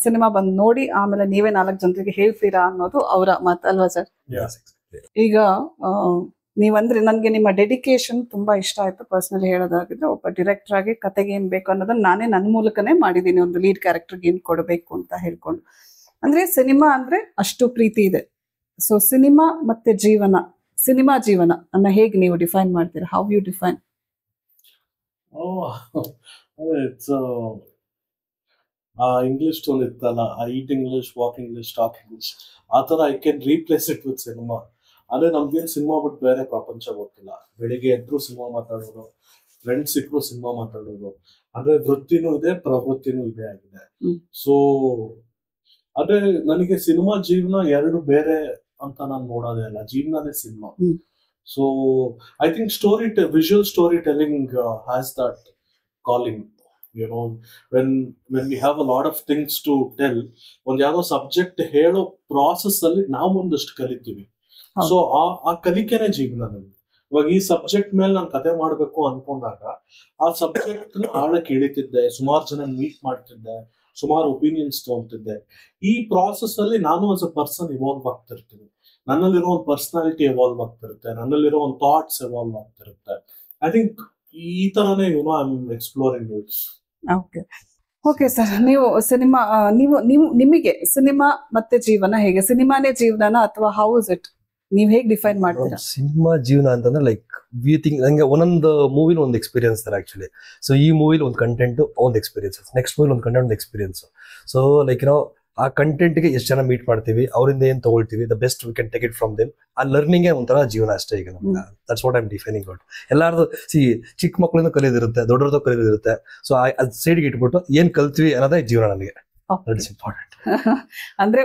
Cinema ಬಂದು ನೋಡಿ ಆಮೇಲೆ ನೀವೇ 4 ಜನರಿಗೆ ಹೇಳ್ತೀರಾ ಅನ್ನೋದು ಅವರ ಮಾತಲ್ವಾ ಸರ್? ಈಗ ನೀವಂದ್ರೆ ನನಗೆ ನಿಮ್ಮ ಡೆಡಿಕೇಶನ್ ತುಂಬಾ ಇಷ್ಟ ಆಯ್ತು. ಪರ್ಸನಲಿ ಹೇಳೋದಾಗಿದ್ರೆ ಒಬ್ಬ ಡೈರೆಕ್ಟರ್ ಆಗಿ ಕತೆಗೆ ಏನ್ ಬೇಕು ಅನ್ನೋದನ್ನ ನಾನೇ ನನ್ನ ಮೂಲಕನೇ ಮಾಡಿದ್ದೀನಿ, ಒಂದು ಲೀಡ್ ಕ್ಯಾರೆಕ್ಟರ್ಗೆ ಏನ್ ಕೊಡಬೇಕು ಅಂತ ಹೇಳ್ಕೊಂಡು. ಅಂದ್ರೆ ಸಿನಿಮಾ ಅಂದ್ರೆ ಅಷ್ಟು ಪ್ರೀತಿ ಇದೆ. ಸೊ ಸಿನಿಮಾ ಮತ್ತೆ ಜೀವನ, ಸಿನಿಮಾ ಜೀವನ ಅನ್ನ ಹೇಗೆ ನೀವು ಡಿಫೈನ್ ಮಾಡ್ತೀರಾ? How you define? ಇಂಗ್ಲಿಷ್ ಟೋಲ್ ಇತ್ತಲ್ಲ, eat English, walk English, talk English, ಆ ತರ I can replace it with cinema. ಅಂದ್ರೆ ನಮ್ಗೇನು ಸಿನಿಮಾ ಬಿಟ್ಟು ಬೇರೆ ಪ್ರಪಂಚ ಗೊತ್ತಿಲ್ಲ. ಬೆಳಿಗ್ಗೆ ಎದ್ರು ಸಿನಿಮಾ ಮಾತಾಡೋದು, ಫ್ರೆಂಡ್ಸ್ ಸಿಕ್ಕರು ಸಿನಿಮಾ ಮಾತಾಡೋದು, ಅಂದ್ರೆ ವೃತ್ತಿನೂ ಇದೆ, ಪ್ರವೃತ್ತಿನೂ ಇದೆ ಆಗಿದೆ. ಸೊ ಅದೇ ನನಗೆ ಸಿನಿಮಾ ಜೀವನ ಎರಡು ಬೇರೆ ಅಂತ ನಾನು ನೋಡೋದೇ ಇಲ್ಲ, ಜೀವನನೇ cinema. So I think visual story telling has that calling. You know, when we have a lot of things to tell, ಒಂದ್ ಯಾವ್ದೋ ಸಬ್ಜೆಕ್ಟ್ ಹೇಳೋ ಪ್ರಾಸೆಸ್ ಅಲ್ಲಿ ನಾವು ಒಂದಷ್ಟು ಕಲಿತೀವಿ. ಸೊ ಆ ಕಲಿಕೆನೇ ಜೀವನ ನಮ್ಗೆ. ಇವಾಗ ಈ ಸಬ್ಜೆಕ್ಟ್ ಮೇಲೆ ನಾನು ಕತೆ ಮಾಡ್ಬೇಕು ಅನ್ಕೊಂಡಾಗ ಆ ಸಬ್ಜೆಕ್ಟ್ ಆಳಕ್ಕೆ ಇಳಿತಿದ್ದೆ, ಸುಮಾರು ಜನ ಮೀಟ್ ಮಾಡ್ತಿದ್ದೆ, ಸುಮಾರು ಒಪಿನಿಯನ್ಸ್ ತಗೊಂತಿದ್ದೆ. ಈ ಪ್ರಾಸೆಸ್ ಅಲ್ಲಿ ನಾನು ಆಸ್ ಅ ಪರ್ಸನ್ ಇವಾಲ್ವ್ ಆಗ್ತಿರ್ತೀನಿ. ನನ್ನಲ್ಲಿರೋ ಒಂದು ಪರ್ಸನಾಲಿಟಿ ಎವಾಲ್ವ್ ಆಗ್ತಿರುತ್ತೆ, ನನ್ನಲ್ಲಿರೋ ಒಂದು ಥಾಟ್ಸ್ ಎವಾಲ್ವ್ ಆಗ್ತಿರುತ್ತೆ. ಐ ಥಿಂಕ್ ಈ ತರನೇ I am exploring it. Okay sir, ನೀವು ಸಿನಿಮಾ ನಿಮಗೆ ಸಿನಿಮಾ ಮತ್ತೆ ಜೀವನ ಹೇಗೆ? ಸಿನಿಮಾನೇ ಜೀವನ ಅಥವಾ ಹೌ ಇಸ್ ಇಟ್? ನೀವ್ ಹೇಗೆ ಡಿಫೈನ್ ಮಾಡ್ತೀರಾ? ಸಿನಿಮಾ ಜೀವನ ಅಂತಂದ್ರೆ ಲೈಕ್ ವಿ ಥಿಂಕ್ ನಂಗೆ ಒಂದೊಂದು ಮೂವಿನ ಒಂದು ಎಕ್ಸ್ಪೀರಿಯನ್ಸ್ ತರ ಆಕ್ಚುಲಿ. ಸೊ ಈ ಮೂವಿಲಿ ಒಂದು ಕಂಟೆಂಟ್ ಒಂದು ಎಕ್ಸ್ಪೀರಿಯನ್ಸ್, ನೆಕ್ಸ್ಟ್ ಮೂವಿಲಿ ಒಂದು ಕಂಟೆಂಟ್ ಒಂದು ಎಕ್ಸ್ಪೀರಿಯನ್ಸ್. ಸೊ ಲೈಕ್ ಆ ಕಂಟೆಂಟ್ಗೆ ಎಷ್ಟು ಜನ ಮೀಟ್ ಮಾಡ್ತೀವಿ, ಅವರಿಂದ ಏನ್ ತಗೊಳ್ತೀವಿ, the best we can take it from them. ಆ ಲರ್ನಿಂಗ್ ಒಂಥರ ಜೀವನ ಅಷ್ಟೇ. ಈಗ ನಮ್ಗೆ that's what I am defining out. ಎಲ್ಲಾರ್ದು ಚಿಕ್ಕ ಮಕ್ಕಳಿಂದ ಕಲಿಯೋದಿರುತ್ತೆ, ದೊಡ್ಡವ್ರದ್ದು ಕಲಿಯೋದಿರುತ್ತೆ. ಸೊ ಅದ್ ಸೈಡ್ಗೆ ಇಟ್ಬಿಟ್ಟು ಏನ್ ಕಲ್ತ್ವಿ ಅನ್ನೋದೇ ಜೀವನ ನನಗೆ. That's important. ಅಂದ್ರೆ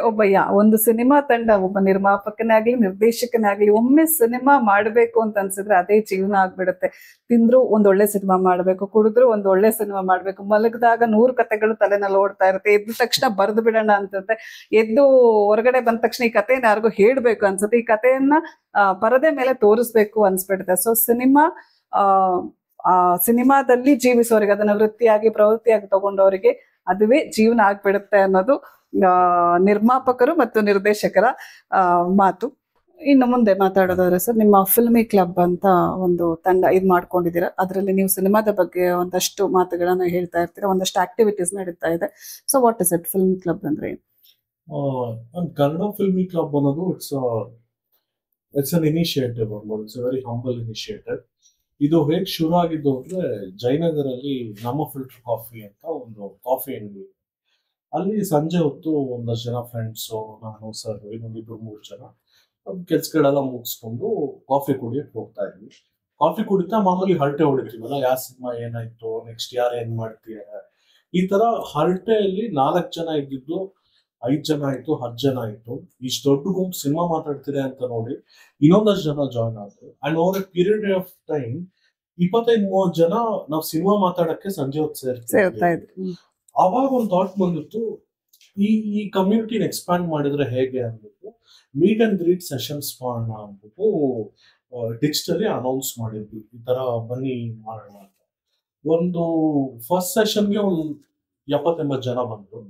ಒಂದು ಸಿನಿಮಾ ತಂಡ, ಒಬ್ಬ ನಿರ್ಮಾಪಕನೇ ಆಗ್ಲಿ ನಿರ್ದೇಶಕನೇ ಆಗ್ಲಿ, ಒಮ್ಮೆ ಸಿನಿಮಾ ಮಾಡ್ಬೇಕು ಅಂತ ಅನ್ಸಿದ್ರೆ ಅದೇ ಜೀವನ ಆಗ್ಬಿಡುತ್ತೆ. ತಿಂದ್ರು ಒಂದ್ ಒಳ್ಳೆ ಸಿನಿಮಾ ಮಾಡ್ಬೇಕು, ಕುಡಿದ್ರು ಒಂದ್ ಒಳ್ಳೆ ಸಿನಿಮಾ ಮಾಡ್ಬೇಕು, ಮಲಗಿದಾಗ 100 ಕತೆಗಳು ತಲೆನಲ್ಲಿ ಓಡ್ತಾ ಇರುತ್ತೆ, ಎದ್ದ ತಕ್ಷಣ ಬರ್ದು ಬಿಡೋಣ ಅನ್ಸುತ್ತೆ, ಎದ್ದು ಹೊರಗಡೆ ಬಂದ ತಕ್ಷಣ ಈ ಕಥೆನ ಯಾರಿಗೂ ಹೇಳ್ಬೇಕು ಅನ್ಸುತ್ತೆ, ಈ ಕಥೆಯನ್ನ ಪರದೆ ಮೇಲೆ ತೋರಿಸ್ಬೇಕು ಅನ್ಸ್ಬಿಡುತ್ತೆ. ಸೊ ಸಿನಿಮಾದಲ್ಲಿ ಜೀವಿಸೋರಿಗೆ, ಅದನ್ನ ವೃತ್ತಿಯಾಗಿ ಪ್ರವೃತ್ತಿಯಾಗಿ ತಗೊಂಡವರಿಗೆ ಅದುವೇ ಜೀವನ ಆಗ್ಬಿಡುತ್ತೆ ಅನ್ನೋದು ನಿರ್ಮಾಪಕರು ಮತ್ತು ನಿರ್ದೇಶಕರ ಮಾತು. ಇನ್ನು ಮುಂದೆ ಮಾತಾಡೋದಾದ್ರೆ ಸರ್, ನಿಮ್ಮ ಫಿಲ್ಮಿ ಕ್ಲಬ್ ಅಂತ ಒಂದು ತಂಡ ಇದು ಮಾಡ್ಕೊಂಡಿದ್ದೀರಾ. ಅದರಲ್ಲಿ ನೀವು ಸಿನಿಮಾದ ಬಗ್ಗೆ ಒಂದಷ್ಟು ಮಾತುಗಳನ್ನ ಹೇಳ್ತಾ ಇರ್ತೀರಾ, ಒಂದಷ್ಟು ಆಕ್ಟಿವಿಟೀಸ್ ನಡೀತಾ ಇದೆ. So what is it film club ಅಂದ್ರೆ? ಕನ್ನಡ ಫಿಲ್ಮಿ ಕ್ಲಬ್ ಅನ್ನೋದು it's an initiative. It's a very humble initiative. ಇದು ಹೇಗೆ ಶುರು ಆಗಿದ್ದು ಅಂದ್ರೆ, ಜಯನಗರಲ್ಲಿ ನಮ್ಮ ಫಿಲ್ಟರ್ ಕಾಫಿ ಅಂತ ಒಂದು ಕಾಫಿ ಅಂಗಡಿ. ಅಲ್ಲಿ ಸಂಜೆ ಹೊತ್ತು ಒಂದಷ್ಟು ಜನ ಫ್ರೆಂಡ್ಸು, ನಾನು, ಸರ್, ಇನ್ನೊಂದು 2-3 ಜನ ಕೆಲ್ಸಗಳೆಲ್ಲ ಮುಗಿಸ್ಕೊಂಡು ಕಾಫಿ ಕುಡಿಯಕ್ಕೆ ಹೋಗ್ತಾ ಇದ್ವಿ. ಕಾಫಿ ಕುಡಿತಾ ಮಾಮೂಲಿ ಹರಟೆ ಹೊಡಿತೀವಲ್ಲ, ಯಾವ ಸಿನಿಮಾ ಏನಾಯ್ತು, ನೆಕ್ಸ್ಟ್ ಯಾರು ಏನ್ ಮಾಡ್ತೀರಾ, ಈ ತರ ಹರಟೆಯಲ್ಲಿ 4 ಜನ ಇದ್ದಿದ್ದು 5 ಜನ ಆಯ್ತು, 10 ಜನ ಆಯ್ತು. ಇಷ್ಟು ದೊಡ್ಡ ಗುಂಪು ಸಿನಿಮಾ ಮಾತಾಡ್ತಿದೆ ಅಂತ ನೋಡಿ ಇನ್ನೊಂದಷ್ಟು ಜನ ಜಾಯ್ನ್ ಆದ್ರು. And over A period of time 25-30 ಜನ ನಾವು ಸಿನಿಮಾ ಮಾತಾಡಕ್ಕೆ ಸಂಜೆ ಹೊತ್ತು ಸೇರ್ತೀವಿ. ಅವಾಗ ಒಂದು ಥಾಟ್ ಬಂದಿತ್ತು, ಈ ಕಮ್ಯುನಿಟಿನ ಎಕ್ಸ್ಪ್ಯಾಂಡ್ ಮಾಡಿದ್ರೆ ಹೇಗೆ ಅಂದ್ಬಿಟ್ಟು ಮೀಟ್ ಅಂಡ್ ಗ್ರೀಟ್ ಸೆಷನ್ಸ್ ಮಾಡೋಣ ಅಂದ್ಬಿಟ್ಟು ಡಿಜಿಟಲಿ ಅನೌನ್ಸ್ ಮಾಡಿದ್ವಿ, ಈ ತರ ಬನ್ನಿ ಮಾಡೋಣ ಅಂತ. ಒಂದು ಫಸ್ಟ್ ಸೆಷನ್ಗೆ ಒಂದು 70-80 ಜನ ಬಂದ್ರು.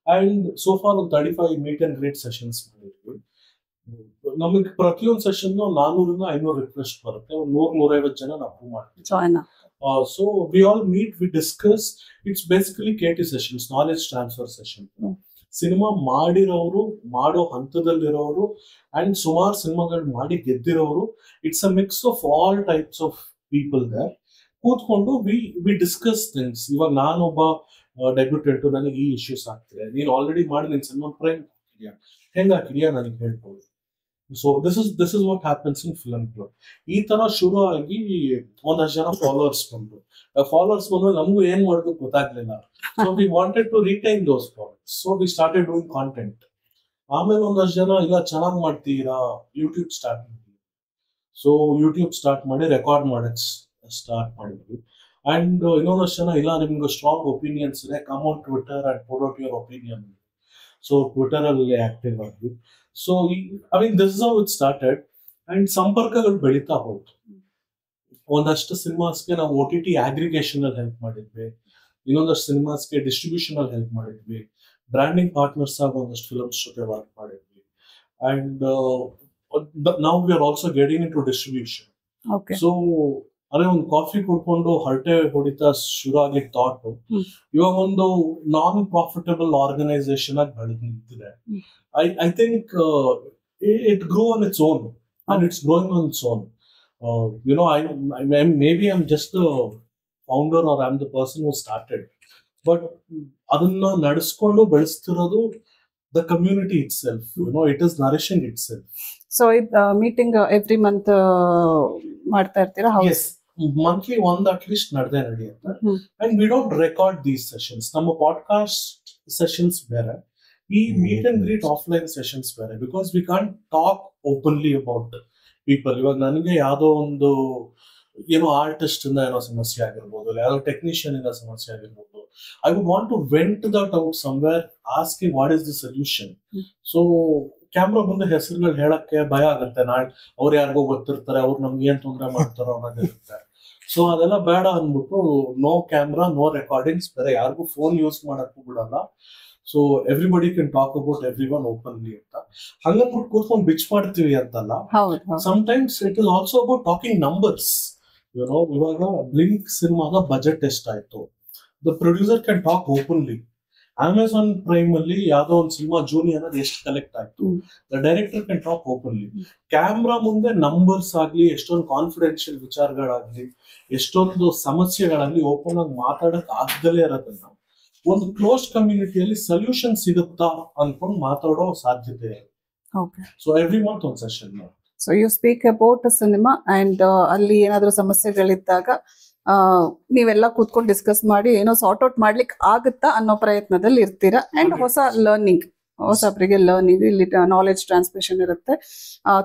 ಅಂಡ್ ಸೋ ಫಾರ್ ಒಂದು 35 ಮೀಟ್ ಅಂಡ್ ಗ್ರೀಟ್ ಸೆಷನ್ಸ್ ಮಾಡಿದ್ವಿ. ನಮಗೆ ಪ್ರತಿಯೊಂದು ಸೆಷನ್ 400-500 ರಿಕ್ವೆಸ್ಟ್ ಬರುತ್ತೆ. ಒಂದು 100-150 ಜನ ನಾವು ಮಾಡ್ತೀವಿ. So we all meet, we discuss. It's basically KT sessions, knowledge transfer session. Cinema ಮಾಡಿರೋರು, ಮಾಡೋ ಹಂತದಲ್ಲಿರೋರು, ಅಂಡ್ ಸುಮಾರು ಸಿನಿಮಾಗಳು ಮಾಡಿ ಗೆದ್ದಿರೋರು. It's a mix of all types of people there. ಕೂತ್ಕೊಂಡು ವಿ ಡಿಸ್ಕಸ್ ಥಿಂಗ್ಸ್. ಇವಾಗ ನಾನೊಬ್ಬ ಡೆಬ್ಯೂಟೆಂಟು, ನನಗೆ ಈ ಇಶ್ಯೂಸ್ ಆಗ್ತಿದೆ, ನೀನು ಆಲ್ರೆಡಿ ಮಾಡಿ ನಿನ್ ಸಿನಿಮಾ ಪ್ರೈಮ್ ಹಾಕಿದ್ಯಾ, ಹೆಂಗ್ ಹಾಕಿದ್ಯಾ ನನಗೆ ಹೇಳ್ಬೋದು. So this is what happens in film club. ಈ ತರ ಶುರು ಆಗಿ ಒಂದಷ್ಟು ಜನ ಫಾಲೋವರ್ಸ್ ಬಂದ್ರು. ನಮಗೂ ಏನ್ ಮಾಡೋದಕ್ಕೆ ಗೊತ್ತಾಗ್ಲಿಲ್ಲ. So we wanted to retain those followers. So we started doing content. ಆಮೇಲೆ ಒಂದಷ್ಟು ಜನ ಇಲ್ಲ ಚೆನ್ನಾಗಿ ಮಾಡ್ತೀರಾ, ಯೂಟ್ಯೂಬ್ ಸ್ಟಾರ್ಟ್ ಮಾಡಿ. ಸೊ ಯೂಟ್ಯೂಬ್ ಸ್ಟಾರ್ಟ್ ಮಾಡಿ ರೆಕಾರ್ಡ್ ಮಾಡಕ್ ಸ್ಟಾರ್ಟ್ ಮಾಡಿದ್ವಿ. ಅಂಡ್ ಇನ್ನೊಂದಷ್ಟು ಜನ ಇಲ್ಲ ನಿಮ್ಗೆ ಸ್ಟ್ರಾಂಗ್ ಒಪಿನಿಯನ್ಸ್ ಇದೆ, come on Twitter and put out your opinion. So Twitter ಅಲ್ಲಿ ಆಕ್ಟಿವ್ ಆದ್ವಿ. So I mean this is how it started. And ಸಂಪರ್ಕಗಳು ಬೆಳೀತಾ ಹೋಯ್ತು. ಒಂದಷ್ಟು ಸಿನಿಮಾಸ್ಗೆ ನಾವು OTT ಅಗ್ರಿಗೇಷನ್ ಅಲ್ಲಿ ಹೆಲ್ಪ್ ಮಾಡಿದ್ವಿ, ಇನ್ನೊಂದಷ್ಟು ಸಿನಿಮಾಸ್ಗೆ ಡಿಸ್ಟ್ರಿಬ್ಯೂಷನ್ ಅಲ್ಲಿ ಹೆಲ್ಪ್ ಮಾಡಿದ್ವಿ, ಬ್ರಾಂಡಿಂಗ್ ಪಾರ್ಟ್ನರ್ಸ್ ಆಗಿ ಒಂದಷ್ಟು ಫಿಲ್ಮ್ಸ್ ಜೊತೆ ವರ್ಕ್ ಮಾಡಿದ್ವಿ. And now we are also getting into distribution. So ಅದೇ ಒಂದು ಕಾಫಿ ಕುಡ್ಕೊಂಡು ಹರಟೆ ಹೊಡಿತಾ ಶುರು ಆಗಿದ್ದ ಥಾಟ್ ಇವಾಗ ಒಂದು ನಾನ್ ಪ್ರಾಫಿಟಬಲ್ ಆರ್ಗನೈಸೇಷನ್ ಆಗಿ ಬೆಳೆದು ನಿಂತಿದೆ. I think it grew on its own, and it's growing on its own. Maybe I'm just the founder or I'm the person who started, but adunna nadiskondu ಬೆಳೆಸ್ತಿರೋದು the community itself. It is nourishing itself. So meeting every month ಮಾಡ್ತಾ ಇರ್ತೀರಾ? Yes, monthly one at least ನಡೆಯುತ್ತೆ. And we don't record these sessions. ನಮ್ಮ podcast sessions ಬೇರೆ, ಈ meet and greet offline sessions ಬೇರೆ. Because we can't talk openly about people. ಇವಾಗ ನನಗೆ ಯಾವ್ದೋ ಒಂದು ಆರ್ಟಿಸ್ಟ್ ಇಂದ ಏನೋ ಸಮಸ್ಯೆ ಆಗಿರ್ಬೋದು, ಯಾವ್ದೋ ಟೆಕ್ನಿಷಿಯನ್ ಇಂದ ಸಮಸ್ಯೆ ಆಗಿರ್ಬೋದು, I would want to vent that out somewhere, asking what is the solution. So camera ಮುಂದೆ ಹೆಸರುಗಳು ಹೇಳಕ್ಕೆ ಭಯ ಆಗುತ್ತೆ. ನಾಳೆ ಅವ್ರು ಯಾರಿಗೋ ಗೊತ್ತಿರ್ತಾರೆ, ಅವ್ರು ನಮ್ಗೆ ಏನ್ ತೊಂದರೆ ಮಾಡ್ತಾರೋ ಅನ್ನೋದಿರುತ್ತೆ. ಸೊ ಅದೆಲ್ಲ ಬೇಡ ಅಂದ್ಬಿಟ್ಟು ನೋ ಕ್ಯಾಮ್ರಾ, ನೋ ರೆಕಾರ್ಡಿಂಗ್ಸ್, ಬೇರೆ ಯಾರಿಗೂ ಫೋನ್ ಯೂಸ್ ಮಾಡಕ್ಕೂ ಬಿಡಲ್ಲ. So everybody can talk about every one openly ಅಂತ. ಹಂಗಂದ್ಬಿಟ್ಟು ಕೂತ್ಕೊಂಡು ಬಿಚ್ ಮಾಡ್ತೀವಿ ಅಂತಲ್ಲ. Sometimes it is also about talking numbers. ಇವಾಗ ಬ್ಲಿಂಕ್ ಸಿನಿಮಾದ ಬಜೆಟ್ ಎಷ್ಟಾಯ್ತು, the producer can talk openly. Amazon prime ಅಲ್ಲಿ ಯಾವ್ದೋ ಒಂದು ಸಿನಿಮಾ ಜೂನಿಯರ್ ಅದು ಎಷ್ಟು ಕಲೆಕ್ಟ್ ಆಯ್ತು, the director can talk openly. Camera ಮುಂದೆ ನಂಬರ್ಸ್ ಆಗ್ಲಿ, ಎಷ್ಟೊಂದು ಕಾನ್ಫಿಡೆನ್ಷಿಯಲ್ ವಿಚಾರಗಳಾಗ್ಲಿ, ಎಷ್ಟೊಂದು ಸಮಸ್ಯೆಗಳಾಗ್ಲಿ ಓಪನ್ ಆಗಿ ಮಾತಾಡಕ್ ಆಗ್ದಲೇ ಇರೋದನ್ನ ಒಂದು ಕ್ಲೋಸ್ ಕಮ್ಯುನಿಟಿಯಲ್ಲಿ ಸೊಲ್ಯೂಷನ್ ಸಿಗುತ್ತಾ ಅನ್ಕೊಂಡು ಮಾತಾಡೋ ಸಾಧ್ಯತೆ ಇದೆ. ಸೊ ಎವ್ರಿ ಮಂತ್ ಒಂದು session. So you speak about cinema and ಅಲ್ಲಿ ಏನಾದ್ರೂ ಸಮಸ್ಯೆಗಳಿದ್ದಾಗ ನೀವೆಲ್ಲ ಕೂತ್ಕೊಂಡು ಡಿಸ್ಕಸ್ ಮಾಡಿ ಏನೋ ಸಾರ್ಟ್ ಔಟ್ ಮಾಡ್ಲಿಕ್ಕೆ ಆಗುತ್ತಾ ಅನ್ನೋ ಪ್ರಯತ್ನದಲ್ಲಿ ಇರ್ತೀರಾ. ಅಂಡ್ ಹೊಸಬ್ರಿಗೆ ಲರ್ನಿಂಗ್, ಇಲ್ಲಿ ನಾಲೆಜ್ ಟ್ರಾನ್ಸ್ಮಿಷನ್ ಇರುತ್ತೆ,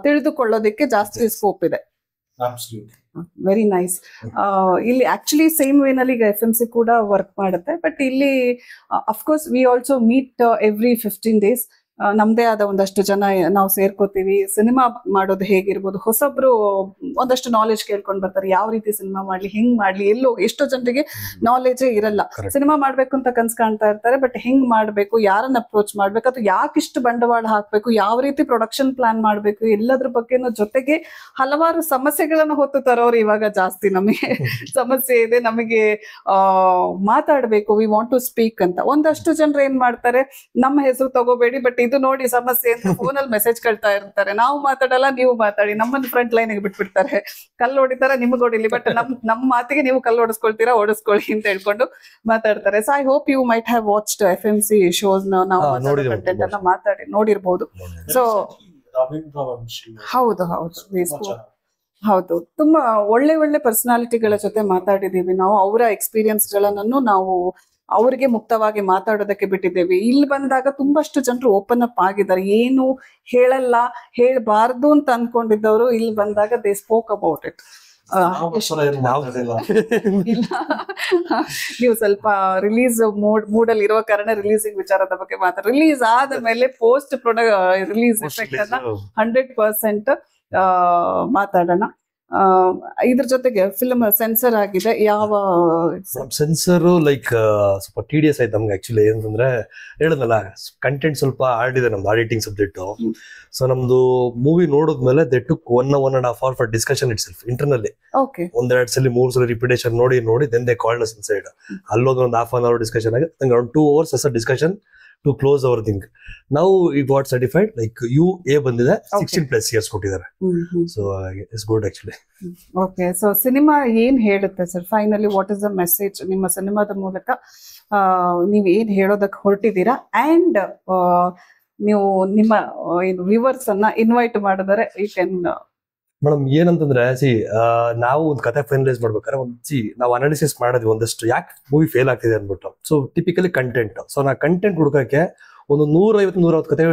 ತಿಳಿದುಕೊಳ್ಳೋದಕ್ಕೆ ಜಾಸ್ತಿ ಸ್ಕೋಪ್ ಇದೆ. Very nice. ಇಲ್ಲಿ ಆಕ್ಚುಲಿ ಸೇಮ್ ವೇನಲ್ಲಿ ಈಗ FMC ಕೂಡ ವರ್ಕ್ ಮಾಡುತ್ತೆ. ಬಟ್ ಇಲ್ಲಿ of course we also meet every 15 days. ನಮ್ದೇ ಆದ ಒಂದಷ್ಟು ಜನ ನಾವು ಸೇರ್ಕೋತೀವಿ. ಸಿನಿಮಾ ಮಾಡೋದು ಹೇಗಿರ್ಬೋದು, ಹೊಸಬ್ರು ಒಂದಷ್ಟು ನಾಲೆಜ್ ಕೇಳ್ಕೊಂಡ್ ಬರ್ತಾರೆ, ಯಾವ ರೀತಿ ಸಿನಿಮಾ ಮಾಡ್ಲಿ, ಹೆಂಗ್ ಮಾಡ್ಲಿ, ಎಲ್ಲೋ ಎಷ್ಟೋ ಜನರಿಗೆ ನಾಲೆಜೇ ಇರಲ್ಲ. ಸಿನಿಮಾ ಮಾಡ್ಬೇಕು ಅಂತ ಕನ್ಸ್ ಕಾಣ್ತಾ ಇರ್ತಾರೆ, ಬಟ್ ಹೆಂಗ್ ಮಾಡ್ಬೇಕು, ಯಾರನ್ನ ಅಪ್ರೋಚ್ ಮಾಡ್ಬೇಕು, ಅಥವಾ ಯಾಕಿಷ್ಟು ಬಂಡವಾಳ ಹಾಕ್ಬೇಕು, ಯಾವ ರೀತಿ ಪ್ರೊಡಕ್ಷನ್ ಪ್ಲಾನ್ ಮಾಡ್ಬೇಕು, ಎಲ್ಲದ್ರ ಬಗ್ಗೆನೂ ಜೊತೆಗೆ ಹಲವಾರು ಸಮಸ್ಯೆಗಳನ್ನ ಹೊತ್ತು ತರೋರು ಇವಾಗ ಜಾಸ್ತಿ. ನಮಗೆ ಸಮಸ್ಯೆ ಇದೆ, ನಮಗೆ ಮಾತಾಡ್ಬೇಕು, ವಿ ವಾಂಟ್ ಟು ಸ್ಪೀಕ್ ಅಂತ. ಒಂದಷ್ಟು ಜನರು ಏನ್ ಮಾಡ್ತಾರೆ, ನಮ್ಮ ಹೆಸರು ತಗೋಬೇಡಿ, ಬಟ್ ಇದು ನೋಡಿ ಸಮಸ್ಯೆ ಅಂತ ಫೋನಲ್ಲಿ ಮೆಸೇಜ್ ಕಳ್ತಾ ಇರ್ತಾರೆ. ನಾವು ಮಾತಾಡಲ್ಲ, ನೀವು ಮಾತಾಡಿ, ನಮ್ಮನ್ನ ಫ್ರಂಟ್ ಲೈನ್ ಬಿಟ್ಬಿಡ್ತಾರೆ. ಕಲ್ಲು ಹೊಡಿತಾರ, ನಿಮ್ಗೆ ಹೊಡಿಲಿ, ಬಟ್ ನಮ್ಮ ಮಾತಿಗೆ ನೀವು ಕಲ್ಲು ಹೊಡಿಸ್ಕೊಳ್ತೀರಾ, ಓಡಿಸ್ಕೊಳ್ಳಿ ಅಂತ ಹೇಳ್ಕೊಂಡು ಮಾತಾಡ್ತಾರೆ. So I hope you might have watched FMC shows. ನಾವು ಕಂಟೆಂಟ್ ಎಲ್ಲ ಮಾತಾಡಿ ನೋಡಿರ್ಬೋದು. ಸೊ ಹೌದು ಹೌದು, ತುಂಬಾ ಒಳ್ಳೆ ಒಳ್ಳೆ ಪರ್ಸನಾಲಿಟಿಗಳ ಜೊತೆ ಮಾತಾಡಿದೀವಿ ನಾವು. ಅವರ ಎಕ್ಸ್ಪೀರಿಯನ್ಸ್ ಗಳನ್ನೂ ನಾವು ಅವ್ರಿಗೆ ಮುಕ್ತವಾಗಿ ಮಾತಾಡೋದಕ್ಕೆ ಬಿಟ್ಟಿದ್ದೇವೆ. ಇಲ್ಲಿ ಬಂದಾಗ ತುಂಬಷ್ಟು ಜನರು ಓಪನ್ ಅಪ್ ಆಗಿದ್ದಾರೆ. ಏನು ಹೇಳಲ್ಲ, ಹೇಳ್ಬಾರ್ದು ಅಂತ ಅನ್ಕೊಂಡಿದ್ದವರು ಇಲ್ಲಿ ಬಂದಾಗ ದೇ ಸ್ಪೋಕ್ ಅಬೌಟ್ ಇಟ್. ಇಲ್ಲ, ನೀವು ಸ್ವಲ್ಪ ರಿಲೀಸ್ ಮೂಡಲ್ಲಿ ಇರುವ ಕಾರಣ ರಿಲೀಸಿಂಗ್ ವಿಚಾರದ ಬಗ್ಗೆ ರಿಲೀಸ್ ಆದ ಮೇಲೆ ಪೋಸ್ಟ್ ರಿಲೀಸ್ ಎಫೆಕ್ಟ್ ಅನ್ನ 100% ಮಾತಾಡೋಣ. ಇದ್ರ ಜೊತೆಗೆ ಫಿಲ್ಮ್ ಸೆನ್ಸರ್ ಆಗಿದೆ. ಯಾವ ಸೆನ್ಸರ್ ಲೈಕ್ ಸ್ವಲ್ಪ TDS ಆಯ್ತು ನಮ್ಗೆ. ಆಕ್ಚುಲಿ ಏನಂತಂದ್ರೆ ಹೇಳಿದ್ನಲ್ಲ, ಕಂಟೆಂಟ್ ಸ್ವಲ್ಪ ಹಾರ್ಡ್ ಇದೆ ನಮ್ದು ಆಡಿಟಿಂಗ್ ಸಬ್ಜೆಕ್ಟ್. ಸೊ ನಮ್ದು ಮೂವಿ ನೋಡಿದ್ಮೇಲೆ they took 1.5 hour for discussion itself internally. ಒಂದೆರಡು ಸಲ 3 ಸಲ ರಿಪಿಟೇಷನ್ ನೋಡಿ then they called us inside. ಅಲ್ಲೋದು ಒಂದು 1/2 hour ಡಿಸ್ಕಷನ್ ಆಗಿ around 2 hours as a discussion to close our thing. Now it got certified, like UA ಬಂದಿದೆ, 16+ years ಕೊಟ್ಟಿದ್ದಾರೆ. So it's good actually. Okay, so cinema ಏನ್ ಹೇಳುತ್ತೆ sir? Finally what is the message ನಿಮ್ಮ ಸಿನಿಮಾದ ಮೂಲಕ ನೀವು ಏನ್ ಹೇಳೋದಕ್ಕೆ ಹೊರಟಿದ್ದೀರಾ? ಅಂಡ್ ನೀವು ನಿಮ್ಮ ವ್ಯೂವರ್ಸ್ ಅನ್ನ ಇನ್ವೈಟ್ ಮಾಡಿದರೆ ಯು ಕ್ಯಾನ್. ಮೇಡಮ್ ಏನಂತಂದ್ರೆ ನಾವು ಒಂದು ಕತೆ ಫೈನಲೈಸ್ ಮಾಡ್ಬೇಕಾದ್ರೆ ನಾವು ಅನಾಲಿಸಿಸ್ ಮಾಡಿದ್ವಿ ಒಂದಷ್ಟು ಯಾಕೆ ಮೂವಿ ಫೇಲ್ ಆಗ್ತಿದೆ ಅಂದ್ಬಿಟ್ಟು. So typically content. ಸೊ ನಾ ಕಂಟೆಂಟ್ ಹುಡುಕಕ್ಕೆ ಒಂದು 150-160 ಕತೆ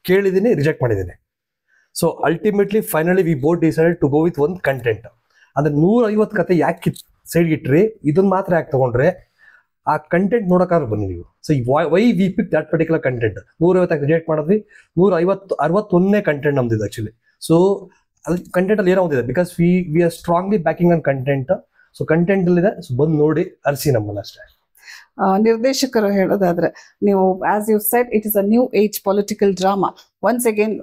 ಕೇಳಿದೀನಿ, ರಿಜೆಕ್ಟ್ ಮಾಡಿದ್ದೀನಿ. So ultimately finally we both decided to go with ಒಂದು ಕಂಟೆಂಟ್. ಅಂದ್ರೆ 150 ಕತೆ ಯಾಕೆ ಸೈಡ್ ಇಟ್ರಿ, ಇದನ್ನ ಮಾತ್ರ ಯಾಕೆ ತಗೊಂಡ್ರೆ ಆ ಕಂಟೆಂಟ್ ನೋಡೋಕ್ಕಾದ್ರೆ ಬನ್ನಿ ನೀವು. So why we pick that particular content. 150 reject ಮಾಡಿದ್ವಿ, 161 ಕಂಟೆಂಟ್ ನಮ್ದಿದೆ ಆಕ್ಚುಲಿ. ಸೊ ಕಂಟೆಂಟ್ ಅಲ್ಲಿ ಏನೋ ಒಂದಿದೆ, because we are strongly backing on content. So content ಅಲ್ಲಿ ಇದೆ, ಸೊ ಬಂದು ನೋಡಿ ಅರ್ಸಿ ನಮ್ಮನ್ನ ಅಷ್ಟೇ. ನಿರ್ದೇಶಕರು ಹೇಳೋದಾದ್ರೆ, ನೀವು as you said it is a new age political drama. Once again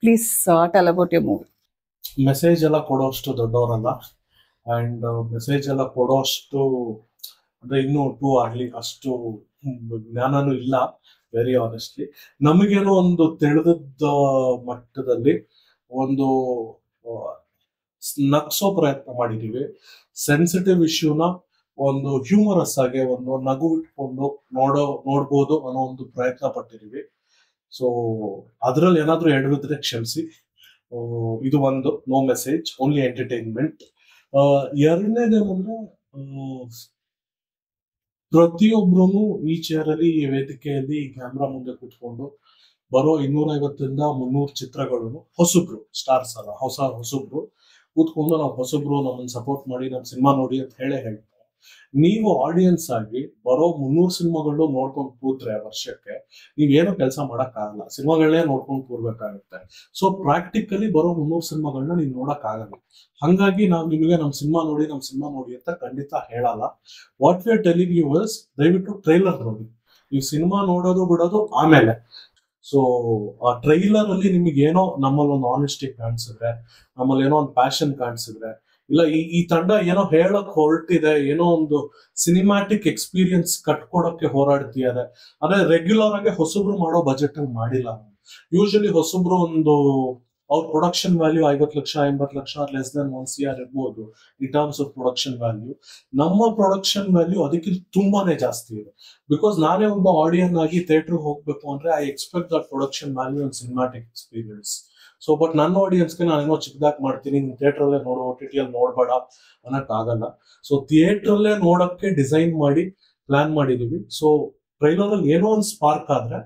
please tell about your movie. Message ಎಲ್ಲ ಕೊಡೋಷ್ಟು ದೊಡ್ಡವರಲ್ಲ, ಅಂಡ್ ಮೆಸೇಜ್ ಎಲ್ಲ ಕೊಡೋಷ್ಟು ಅಂದ್ರೆ ಇನ್ನೂ ಟೂ ಅರ್ಲಿ, ಅಷ್ಟು ಜ್ಞಾನನೂ ಇಲ್ಲ. ವೆರಿ ಆನೆಸ್ಟ್ಲಿ ನಮಗೇನೋ ಒಂದು ತಿಳಿದ ಮಟ್ಟದಲ್ಲಿ ಒಂದು ನಗ್ಸೋ ಪ್ರಯತ್ನ ಮಾಡಿದೀವಿ. ಸೆನ್ಸಿಟಿವ್ ಇಶ್ಯೂನ ಒಂದು ಹ್ಯೂಮರಸ್ ಆಗಿ ಒಂದು ನಗು ಇಟ್ಕೊಂಡು ನೋಡ್ಬೋದು ಅನ್ನೋ ಒಂದು ಪ್ರಯತ್ನ ಪಟ್ಟಿದೀವಿ. ಸೊ ಅದ್ರಲ್ಲಿ ಏನಾದ್ರೂ ಎಡವಿದ್ರೆ ಕ್ಷಮಿಸಿ. ಇದು ಒಂದು ನೋ ಮೆಸೇಜ್, ಓನ್ಲಿ ಎಂಟರ್ಟೈನ್ಮೆಂಟ್. ಎರಡನೇದೇನಂದ್ರೆ ಪ್ರತಿಯೊಬ್ರು ಈ ಚೇರಲ್ಲಿ, ಈ ವೇದಿಕೆಯಲ್ಲಿ, ಈ ಕ್ಯಾಮ್ರಾ ಮುಂದೆ ಕೂತ್ಕೊಂಡು ಬರೋ 250-300 ಚಿತ್ರಗಳನ್ನು ಹೊಸಬ್ರು, ಸ್ಟಾರ್ಸ್ ಅಲ್ಲ, ಹೊಸಬ್ರು ಕೂತ್ಕೊಂಡು ನಾವು ಹೊಸಬ್ರು ನಮ್ಮನ್ನ ಸಪೋರ್ಟ್ ಮಾಡಿ ನಮ್ಮ ಸಿನಿಮಾ ನೋಡಿ ಅಂತ ಹೇಳ್ತಾರೆ. ನೀವು ಆಡಿಯನ್ಸ್ ಆಗಿ ಬರೋ 300 ಸಿನಿಮಾಗಳು ನೋಡ್ಕೊಂಡು ಕೂತ್ರೆ ವರ್ಷಕ್ಕೆ ನೀವೇನು ಕೆಲಸ ಮಾಡಕ್ಕಾಗಲ್ಲ. ಸಿನಿಮಾಗಳನ್ನೇ ನೋಡ್ಕೊಂಡು ಕೂರ್ಬೇಕಾಗುತ್ತೆ. ಸೊ ಪ್ರಾಕ್ಟಿಕಲಿ ಬರೋ 300 ಸಿನಿಮಾಗಳನ್ನ ನೀವು ನೋಡಕ್ ಆಗಲ್ಲ. ಹಂಗಾಗಿ ನಾವು ನಿಮಗೆ ನಮ್ಮ ಸಿನಿಮಾ ನೋಡಿ ಅಂತ ಖಂಡಿತ ಹೇಳಲ್ಲ. What we are telling you is, ದಯವಿಟ್ಟು ಟ್ರೈಲರ್ ನೋಡಿ. ನೀವು ಸಿನಿಮಾ ನೋಡೋದು ಬಿಡೋದು ಆಮೇಲೆ. ಸೊ ಆ ಟ್ರೈಲರ್ ಅಲ್ಲಿ ನಿಮಗೆ ಏನೋ ನಮ್ಮಲ್ಲಿ ಒಂದು ಆನೆಸ್ಟಿ ಕಾಣಿಸಿದ್ರೆ, ನಮ್ಮಲ್ಲಿ ಏನೋ ಒಂದು ಪ್ಯಾಷನ್ ಕಾಣಿಸಿದ್ರೆ, ಇಲ್ಲ ಈ ತಂಡ ಏನೋ ಹೇಳಕ್ ಹೊರಟಿದೆ, ಏನೋ ಒಂದು ಸಿನಿಮ್ಯಾಟಿಕ್ ಎಕ್ಸ್ಪೀರಿಯನ್ಸ್ ಕಟ್ಕೊಡಕ್ಕೆ ಹೋರಾಡ್ತಿದ್ದಾರೆ. ಅಂದ್ರೆ ರೆಗ್ಯುಲರ್ ಆಗಿ ಹೊಸಬ್ರು ಮಾಡೋ ಬಜೆಟ್ ಅಲ್ಲಿ ಮಾಡಿಲ್ಲ. ಯೂಶಲಿ ಹೊಸಬ್ರು ಒಂದು ಅವ್ರ production value 50 lakh 80 lakh less than 1 CR ಇರ್ಬೋದು in terms of production value. ನಮ್ಮ ಪ್ರೊಡಕ್ಷನ್ ವ್ಯಾಲ್ಯೂ ಅದಕ್ಕಿಂತ ತುಂಬಾನೇ ಜಾಸ್ತಿ ಇದೆ. ಬಿಕಾಸ್ ನಾನೇ ಒಬ್ಬ ಆಡಿಯನ್ ಆಗಿ ಥಿಯೇಟರ್ ಹೋಗ್ಬೇಕು ಅಂದ್ರೆ I expect that production value and cinematic experience. So but ನನ್ನ ಆಡಿಯನ್ಸ್ಗೆ ನಾನೇನೋ ಚಿಕ್ಕದಾಗಿ ಮಾಡ್ತೀನಿ, ಥಿಯೇಟರ್ ಅಲ್ಲೇ ನೋಡೋ, OTT ಅಲ್ಲಿ ನೋಡ್ಬೇಡ ಅನ್ನಕ್ ಆಗಲ್ಲ. ಸೊ ಥಿಯೇಟರ್ ಅಲ್ಲೇ ನೋಡಕ್ಕೆ ಡಿಸೈನ್ ಮಾಡಿ ಪ್ಲಾನ್ ಮಾಡಿದೀವಿ. ಸೊ ಟ್ರೈಲರ್ ಅಲ್ಲಿ ಏನೋ ಒಂದು ಸ್ಪಾರ್ಕ್ ಆದ್ರೆ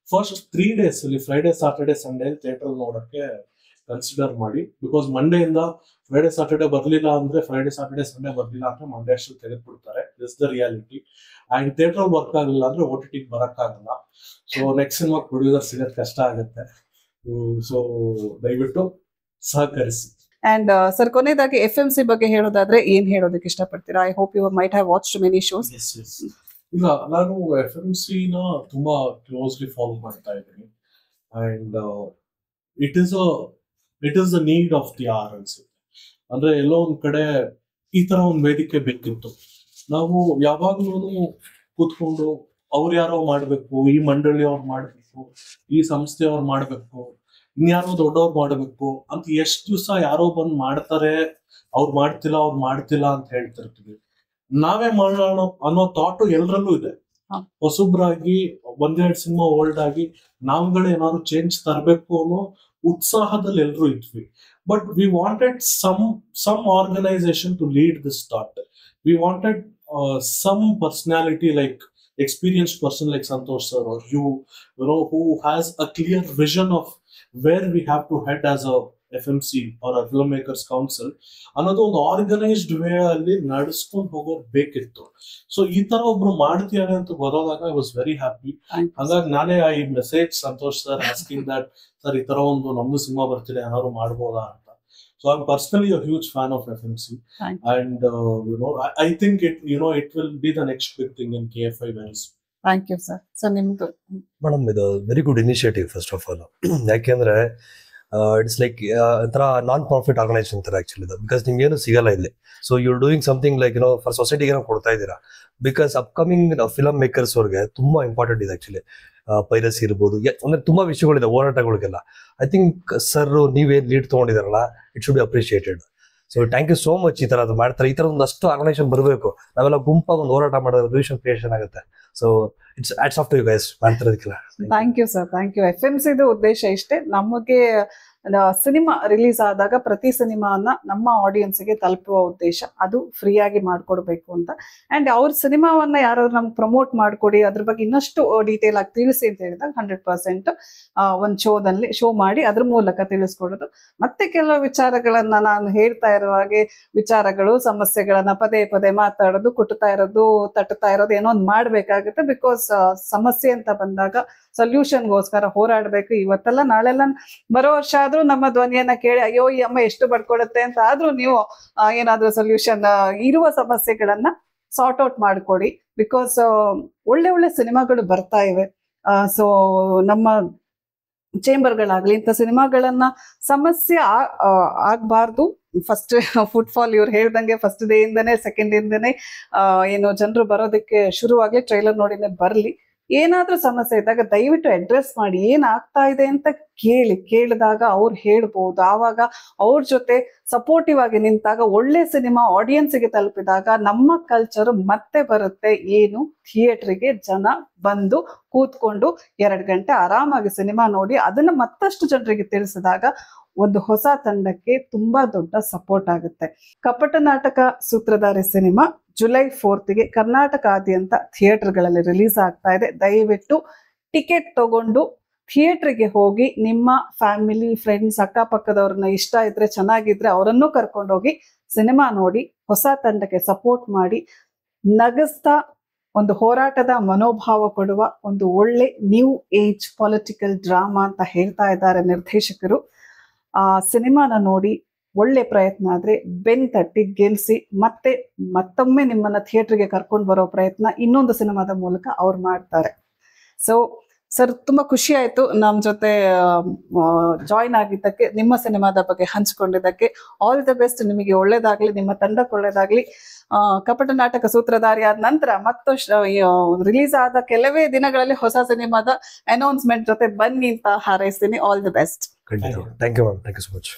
ಫಸ್ಟ್ 3 days ಅಲ್ಲಿ, ಫ್ರೈಡೆ ಸಾಟರ್ಡೆ ಸಂಡೇ ಥಿಯೇಟರ್ ನೋಡಕ್ಕೆ ಕನ್ಸಿಡರ್ ಮಾಡಿ. ಬಿಕಾಸ್ ಮಂಡೆಯಿಂದ ಫ್ರೈಡೆ ಸಾಟರ್ಡೆ ಬರ್ಲಿಲ್ಲ ಅಂದ್ರೆ, ಫ್ರೈಡೆ ಸಾಟರ್ಡೆ ಸಂಡೇ ಬರ್ಲಿಲ್ಲ ಅಂದ್ರೆ ಮಂಡೇ ಅಷ್ಟು ತೆಗೆದ್ಬಿಡ್ತಾರೆ. This the reality. And theatre work ಆಗಲಿಲ್ಲ ಅಂದ್ರೆ OTT ಬರಕ್ಕಾಗಲ್ಲ. ಸೊ ನೆಕ್ಸ್ಟ್ ಸಿನಿಮಾ ಪ್ರೊಡ್ಯೂಸರ್ ಸಿಗೋದ್ ಕಷ್ಟ ಆಗುತ್ತೆ. ಸೊ ದಯವಿಟ್ಟು ಸಹಕರಿಸಿ. ಅಂಡ್ ಸರ್, ಕೊನೆಯದಾಗಿ FMC ಬಗ್ಗೆ ಹೇಳೋದಾದ್ರೆ ಏನ್ ಹೇಳೋದಕ್ಕೆ ಇಷ್ಟಪಡ್ತೀರಾ? I hope you might have watched many shows. ಇಲ್ಲ, ನಾನು FMC ನ ತುಂಬಾ ಕ್ಲೋಸ್ಲಿ ಫಾಲೋ ಮಾಡ್ತಾ ಇದ್ದೀನಿ. And it is the need of the hour ಅನ್ಸುತ್ತೆ. ಅಂದ್ರೆ ಎಲ್ಲೋ ಒಂದ್ ಕಡೆ ಈ ತರ ಒಂದ್ ವೇದಿಕೆ ಬೇಕಿತ್ತು. ನಾವು ಯಾವಾಗ್ಲೂ ಕೂತ್ಕೊಂಡು ಅವ್ರು ಯಾರೋ ಮಾಡ್ಬೇಕು, ಈ ಮಂಡಳಿ ಅವ್ರು ಮಾಡ್ಬೇಕು, ಈ ಸಂಸ್ಥೆ ಅವ್ರು ಮಾಡ್ಬೇಕು, ಇನ್ಯಾರೋ ದೊಡ್ಡವ್ರು ಮಾಡ್ಬೇಕು ಅಂತ ಎಷ್ಟು ದಿವಸ ಯಾರೋ ಬಂದ್ ಮಾಡ್ತಾರೆ, ಅವ್ರು ಮಾಡ್ತಿಲ್ಲ ಅಂತ ಹೇಳ್ತಿರ್ತೀವಿ. ನಾವೇ ಮಾಡೋಣ ಅನ್ನೋ ಥಾಟು ಎಲ್ಲರಲ್ಲೂ ಇದೆ. ಹೊಸಬ್ರಾಗಿ 1-2 ಸಿನಿಮಾ ಓಲ್ಡ್ ಆಗಿ ನಾವುಗಳೇ ಏನಾದ್ರು ಚೇಂಜ್ ತರಬೇಕು ಅನ್ನೋ ಉತ್ಸಾಹದಲ್ಲಿ ಎಲ್ರು ಇದ್ವಿ. but we wanted some organization to lead this thought. We wanted some personality, like experienced person like Santosh sir or you know, who has a clear vision of where we have to head as a FMC or a filmmakers council ಅನ್ನೋದು ಒಂದು organised way ಅಲ್ಲಿ ನಡೆಸ್ಕೊಂಡು ಹೋಗೋರು ಬೇಕಿತ್ತು. So ಈ ತರ ಒಬ್ರು ಮಾಡ್ತೀಯಾರೆ ಅಂತ ಬರೋದಾಗ ಐ ವಾಸ್ ವೆರಿ ಹ್ಯಾಪಿ. ಹಾಗಾಗಿ ನಾನೇ I message Santosh sir asking that sir ಈ ತರ ಒಂದು ನಮ್ದು ಸಿನಿಮಾ ಬರ್ತಿದೆ ಏನಾದ್ರು ಮಾಡ್ಬೋದಾ ಅಂತ. So I'm personally a huge fan of FMC, and you know, I think it will be the next big thing in KFI very soon. Thank you, sir. So ನಿಮ್ದು madam ಇದು very good initiative first of all. ಯಾಕೆಂದ್ರೆ it's like ಒಂಥರ non profit organisation ತರ actually ಇದು, because ನಿಮ್ಗೆ ಏನು ಸಿಗಲ್ಲ ಇಲ್ಲಿ. So you're doing something like for ಸೊಸೈಟಿಗೆ ಏನೋ ಕೊಡ್ತಾ ಇದ್ದೀರಾ. ಬಿಕಾಸ್ ಅಪ್ಕಮಿಂಗ್ ಫಿಲಮ್ ಮೇಕರ್ಸ್ ಅವ್ರಿಗೆ ತುಂಬಾ ಇಂಪಾರ್ಟೆಂಟ್ ಇದೆ ಆಕ್ಚುಲಿ. ಪೈರಸಿ ಇರ್ಬೋದು, ಅಂದ್ರೆ ತುಂಬಾ ವಿಷಯಗಳಿದೆ ಹೋರಾಟಗಳಿಗೆಲ್ಲ. ಐ ಥಿಂಕ್ ಸರ್ ನೀವೇನ್ ಲೀಡ್ ತಗೊಂಡಿದಾರಲ್ಲ, it should be appreciated. So thank you so much. ಈ ತರ ಅದು ಮಾಡ್ತಾರೆ, ಈ ತರ ಒಂದಷ್ಟು ಆರ್ಗನೈಸೇಷನ್ ಬರಬೇಕು. ನಾವೆಲ್ಲ ಗುಂಪಾಗಿ ಒಂದು ಹೋರಾಟ ಮಾಡೋದು ರಿವ್ಯೂಷನ್ ಕ್ರಿಯೇಷನ್ ಆಗುತ್ತೆ. So it's hats off to you guys ಮಾಡ್ತಿರೋದಕ್ಕೆಲ್ಲ. Thank you sir, thank you. FMC ಉದ್ದೇಶ ಇಷ್ಟೇ, ನಮಗೆ ಸಿನಿಮಾ ರಿಲೀಸ್ ಆದಾಗ ಪ್ರತಿ ಸಿನಿಮಾನ ನಮ್ಮ ಆಡಿಯನ್ಸ್ಗೆ ತಲುಪುವ ಉದ್ದೇಶ, ಅದು ಫ್ರೀ ಆಗಿ ಮಾಡ್ಕೊಡ್ಬೇಕು ಅಂತ. ಅಂಡ್ ಅವ್ರ ಸಿನಿಮಾವನ್ನ ಯಾರಾದ್ರೂ ನಮ್ಗೆ ಪ್ರಮೋಟ್ ಮಾಡ್ಕೊಡಿ, ಅದ್ರ ಬಗ್ಗೆ ಇನ್ನಷ್ಟು ಡೀಟೇಲ್ ಆಗಿ ತಿಳಿಸಿ ಅಂತ ಹೇಳಿದಾಗ 100% ಒಂದು ಶೋ ಮಾಡಿ ಅದ್ರ ಮೂಲಕ ತಿಳಿಸ್ಕೊಡೋದು. ಮತ್ತೆ ಕೆಲವು ವಿಚಾರಗಳನ್ನ ನಾನು ಹೇಳ್ತಾ ಇರೋ ಹಾಗೆ ವಿಚಾರಗಳು, ಸಮಸ್ಯೆಗಳನ್ನ ಪದೇ ಪದೇ ಮಾತಾಡೋದು, ಕುಟ್ಟುತ್ತಾ ಇರೋದು, ತಟ್ಟುತ್ತಾ ಇರೋದು, ಏನೋ ಒಂದು ಮಾಡ್ಬೇಕಾಗುತ್ತೆ. ಬಿಕಾಸ್ ಸಮಸ್ಯೆ ಅಂತ ಬಂದಾಗ ಸೊಲ್ಯೂಷನ್ಗೋಸ್ಕರ ಹೋರಾಡ್ಬೇಕು. ಇವತ್ತೆಲ್ಲ ನಾಳೆಲ್ಲ ಬರೋ ವರ್ಷ ಆದ್ರೂ ನಮ್ಮ ಧ್ವನಿಯನ್ನ ಕೇಳಿ ಅಯ್ಯೋ ಈ ಅಮ್ಮ ಎಷ್ಟು ಬಡ್ಕೊಡುತ್ತೆ ಅಂತ ಆದ್ರೂ ನೀವು ಏನಾದ್ರೂ ಸೊಲ್ಯೂಷನ್ ಇರುವ ಸಮಸ್ಯೆಗಳನ್ನ ಸಾರ್ಟ್ ಔಟ್ ಮಾಡ್ಕೊಡಿ. ಬಿಕಾಸ್ ಒಳ್ಳೆ ಒಳ್ಳೆ ಸಿನಿಮಾಗಳು ಬರ್ತಾ ಇವೆ. ಸೊ ನಮ್ಮ ಚೇಂಬರ್ಗಳಾಗ್ಲಿ ಇಂಥ ಸಿನಿಮಾಗಳನ್ನ ಸಮಸ್ಯೆ ಆಗ್ಬಾರ್ದು. ಫಸ್ಟ್ ಫುಟ್ಫಾಲ್ ಇವ್ರು ಹೇಳ್ದಂಗೆ ಫಸ್ಟ್ ಡೇ ಇಂದನೇ ಸೆಕೆಂಡ್ ಇಂದನೇ ಏನು ಜನರು ಬರೋದಕ್ಕೆ ಶುರುವಾಗ್ಲಿ, ಟ್ರೈಲರ್ ನೋಡಿನೇ ಬರ್ಲಿ. ಏನಾದ್ರೂ ಸಮಸ್ಯೆ ಇದ್ದಾಗ ದಯವಿಟ್ಟು ಅಡ್ರೆಸ್ ಮಾಡಿ, ಏನಾಗ್ತಾ ಇದೆ ಅಂತ ಕೇಳಿದಾಗ ಅವ್ರು ಹೇಳ್ಬೋದು. ಆವಾಗ ಅವ್ರ ಜೊತೆ ಸಪೋರ್ಟಿವ್ ಆಗಿ ನಿಂತಾಗ ಒಳ್ಳೆ ಸಿನಿಮಾ ಆಡಿಯನ್ಸ್ಗೆ ತಲುಪಿದಾಗ ನಮ್ಮ ಕಲ್ಚರ್ ಮತ್ತೆ ಬರುತ್ತೆ. ಏನು ಥಿಯೇಟ್ರಿಗೆ ಜನ ಬಂದು ಕೂತ್ಕೊಂಡು 2 ಗಂಟೆ ಆರಾಮಾಗಿ ಸಿನಿಮಾ ನೋಡಿ ಅದನ್ನ ಮತ್ತಷ್ಟು ಜನರಿಗೆ ತಿಳಿಸಿದಾಗ ಒಂದು ಹೊಸ ತಂಡಕ್ಕೆ ತುಂಬಾ ದೊಡ್ಡ ಸಪೋರ್ಟ್ ಆಗುತ್ತೆ. ಕಪಟ ನಾಟಕ ಸೂತ್ರಧಾರಿ ಸಿನಿಮಾ ಜುಲೈ 4ಗೆ ಕರ್ನಾಟಕಾದ್ಯಂತ ಥಿಯೇಟರ್ಗಳಲ್ಲಿ ರಿಲೀಸ್ ಆಗ್ತಾ ಇದೆ. ದಯವಿಟ್ಟು ಟಿಕೆಟ್ ತಗೊಂಡು ಥಿಯೇಟರ್ಗೆ ಹೋಗಿ ನಿಮ್ಮ ಫ್ಯಾಮಿಲಿ, ಫ್ರೆಂಡ್ಸ್, ಅಕ್ಕಪಕ್ಕದವ್ರನ್ನ ಇಷ್ಟ ಇದ್ರೆ, ಚೆನ್ನಾಗಿದ್ರೆ ಅವರನ್ನು ಕರ್ಕೊಂಡೋಗಿ ಸಿನಿಮಾ ನೋಡಿ ಹೊಸ ತಂಡಕ್ಕೆ ಸಪೋರ್ಟ್ ಮಾಡಿ, ನಗಿಸ್ತಾ ಒಂದು ಹೋರಾಟದ ಮನೋಭಾವ ಕೊಡುವ ಒಂದು ಒಳ್ಳೆ ನ್ಯೂ ಏಜ್ ಪೊಲಿಟಿಕಲ್ ಡ್ರಾಮಾ ಅಂತ ಹೇಳ್ತಾ ಇದ್ದಾರೆ ನಿರ್ದೇಶಕರು. ಆ ಸಿನಿಮಾನ ನೋಡಿ ಒಳ್ಳೆ ಪ್ರಯತ್ನ ಆದ್ರೆ ಬೆನ್ ತಟ್ಟಿ ಗೆಲ್ಸಿ ಮತ್ತೊಮ್ಮೆ ನಿಮ್ಮನ್ನ ಥಿಯೇಟರ್ಗೆ ಕರ್ಕೊಂಡು ಬರೋ ಪ್ರಯತ್ನ ಇನ್ನೊಂದು ಸಿನಿಮಾದ ಮೂಲಕ ಅವ್ರು ಮಾಡ್ತಾರೆ. ಸೊ ಸರ್, ತುಂಬಾ ಖುಷಿ ಆಯ್ತು ನಮ್ಮ ಜೊತೆ ಜಾಯಿನ್ ಆಗಿದ್ದಕ್ಕೆ, ನಿಮ್ಮ ಸಿನಿಮಾದ ಬಗ್ಗೆ ಹಂಚಿಕೊಂಡಿದ್ದಕ್ಕೆ. ಆಲ್ ದ ಬೆಸ್ಟ್, ನಿಮಗೆ ಒಳ್ಳೇದಾಗ್ಲಿ, ನಿಮ್ಮ ತಂಡಕ್ಕೆ ಒಳ್ಳೇದಾಗ್ಲಿ. ಕಪಟ ನಾಟಕ ಸೂತ್ರಧಾರಿ ಆದ ನಂತರ ರಿಲೀಸ್ ಆದ ಕೆಲವೇ ದಿನಗಳಲ್ಲಿ ಹೊಸ ಸಿನಿಮಾದ ಅನೌನ್ಸ್ಮೆಂಟ್ ಜೊತೆ ಬನ್ನಿ ಅಂತ ಹಾರೈಸ್ತೀನಿ. All the best. Thank you ma'am, thank you so much.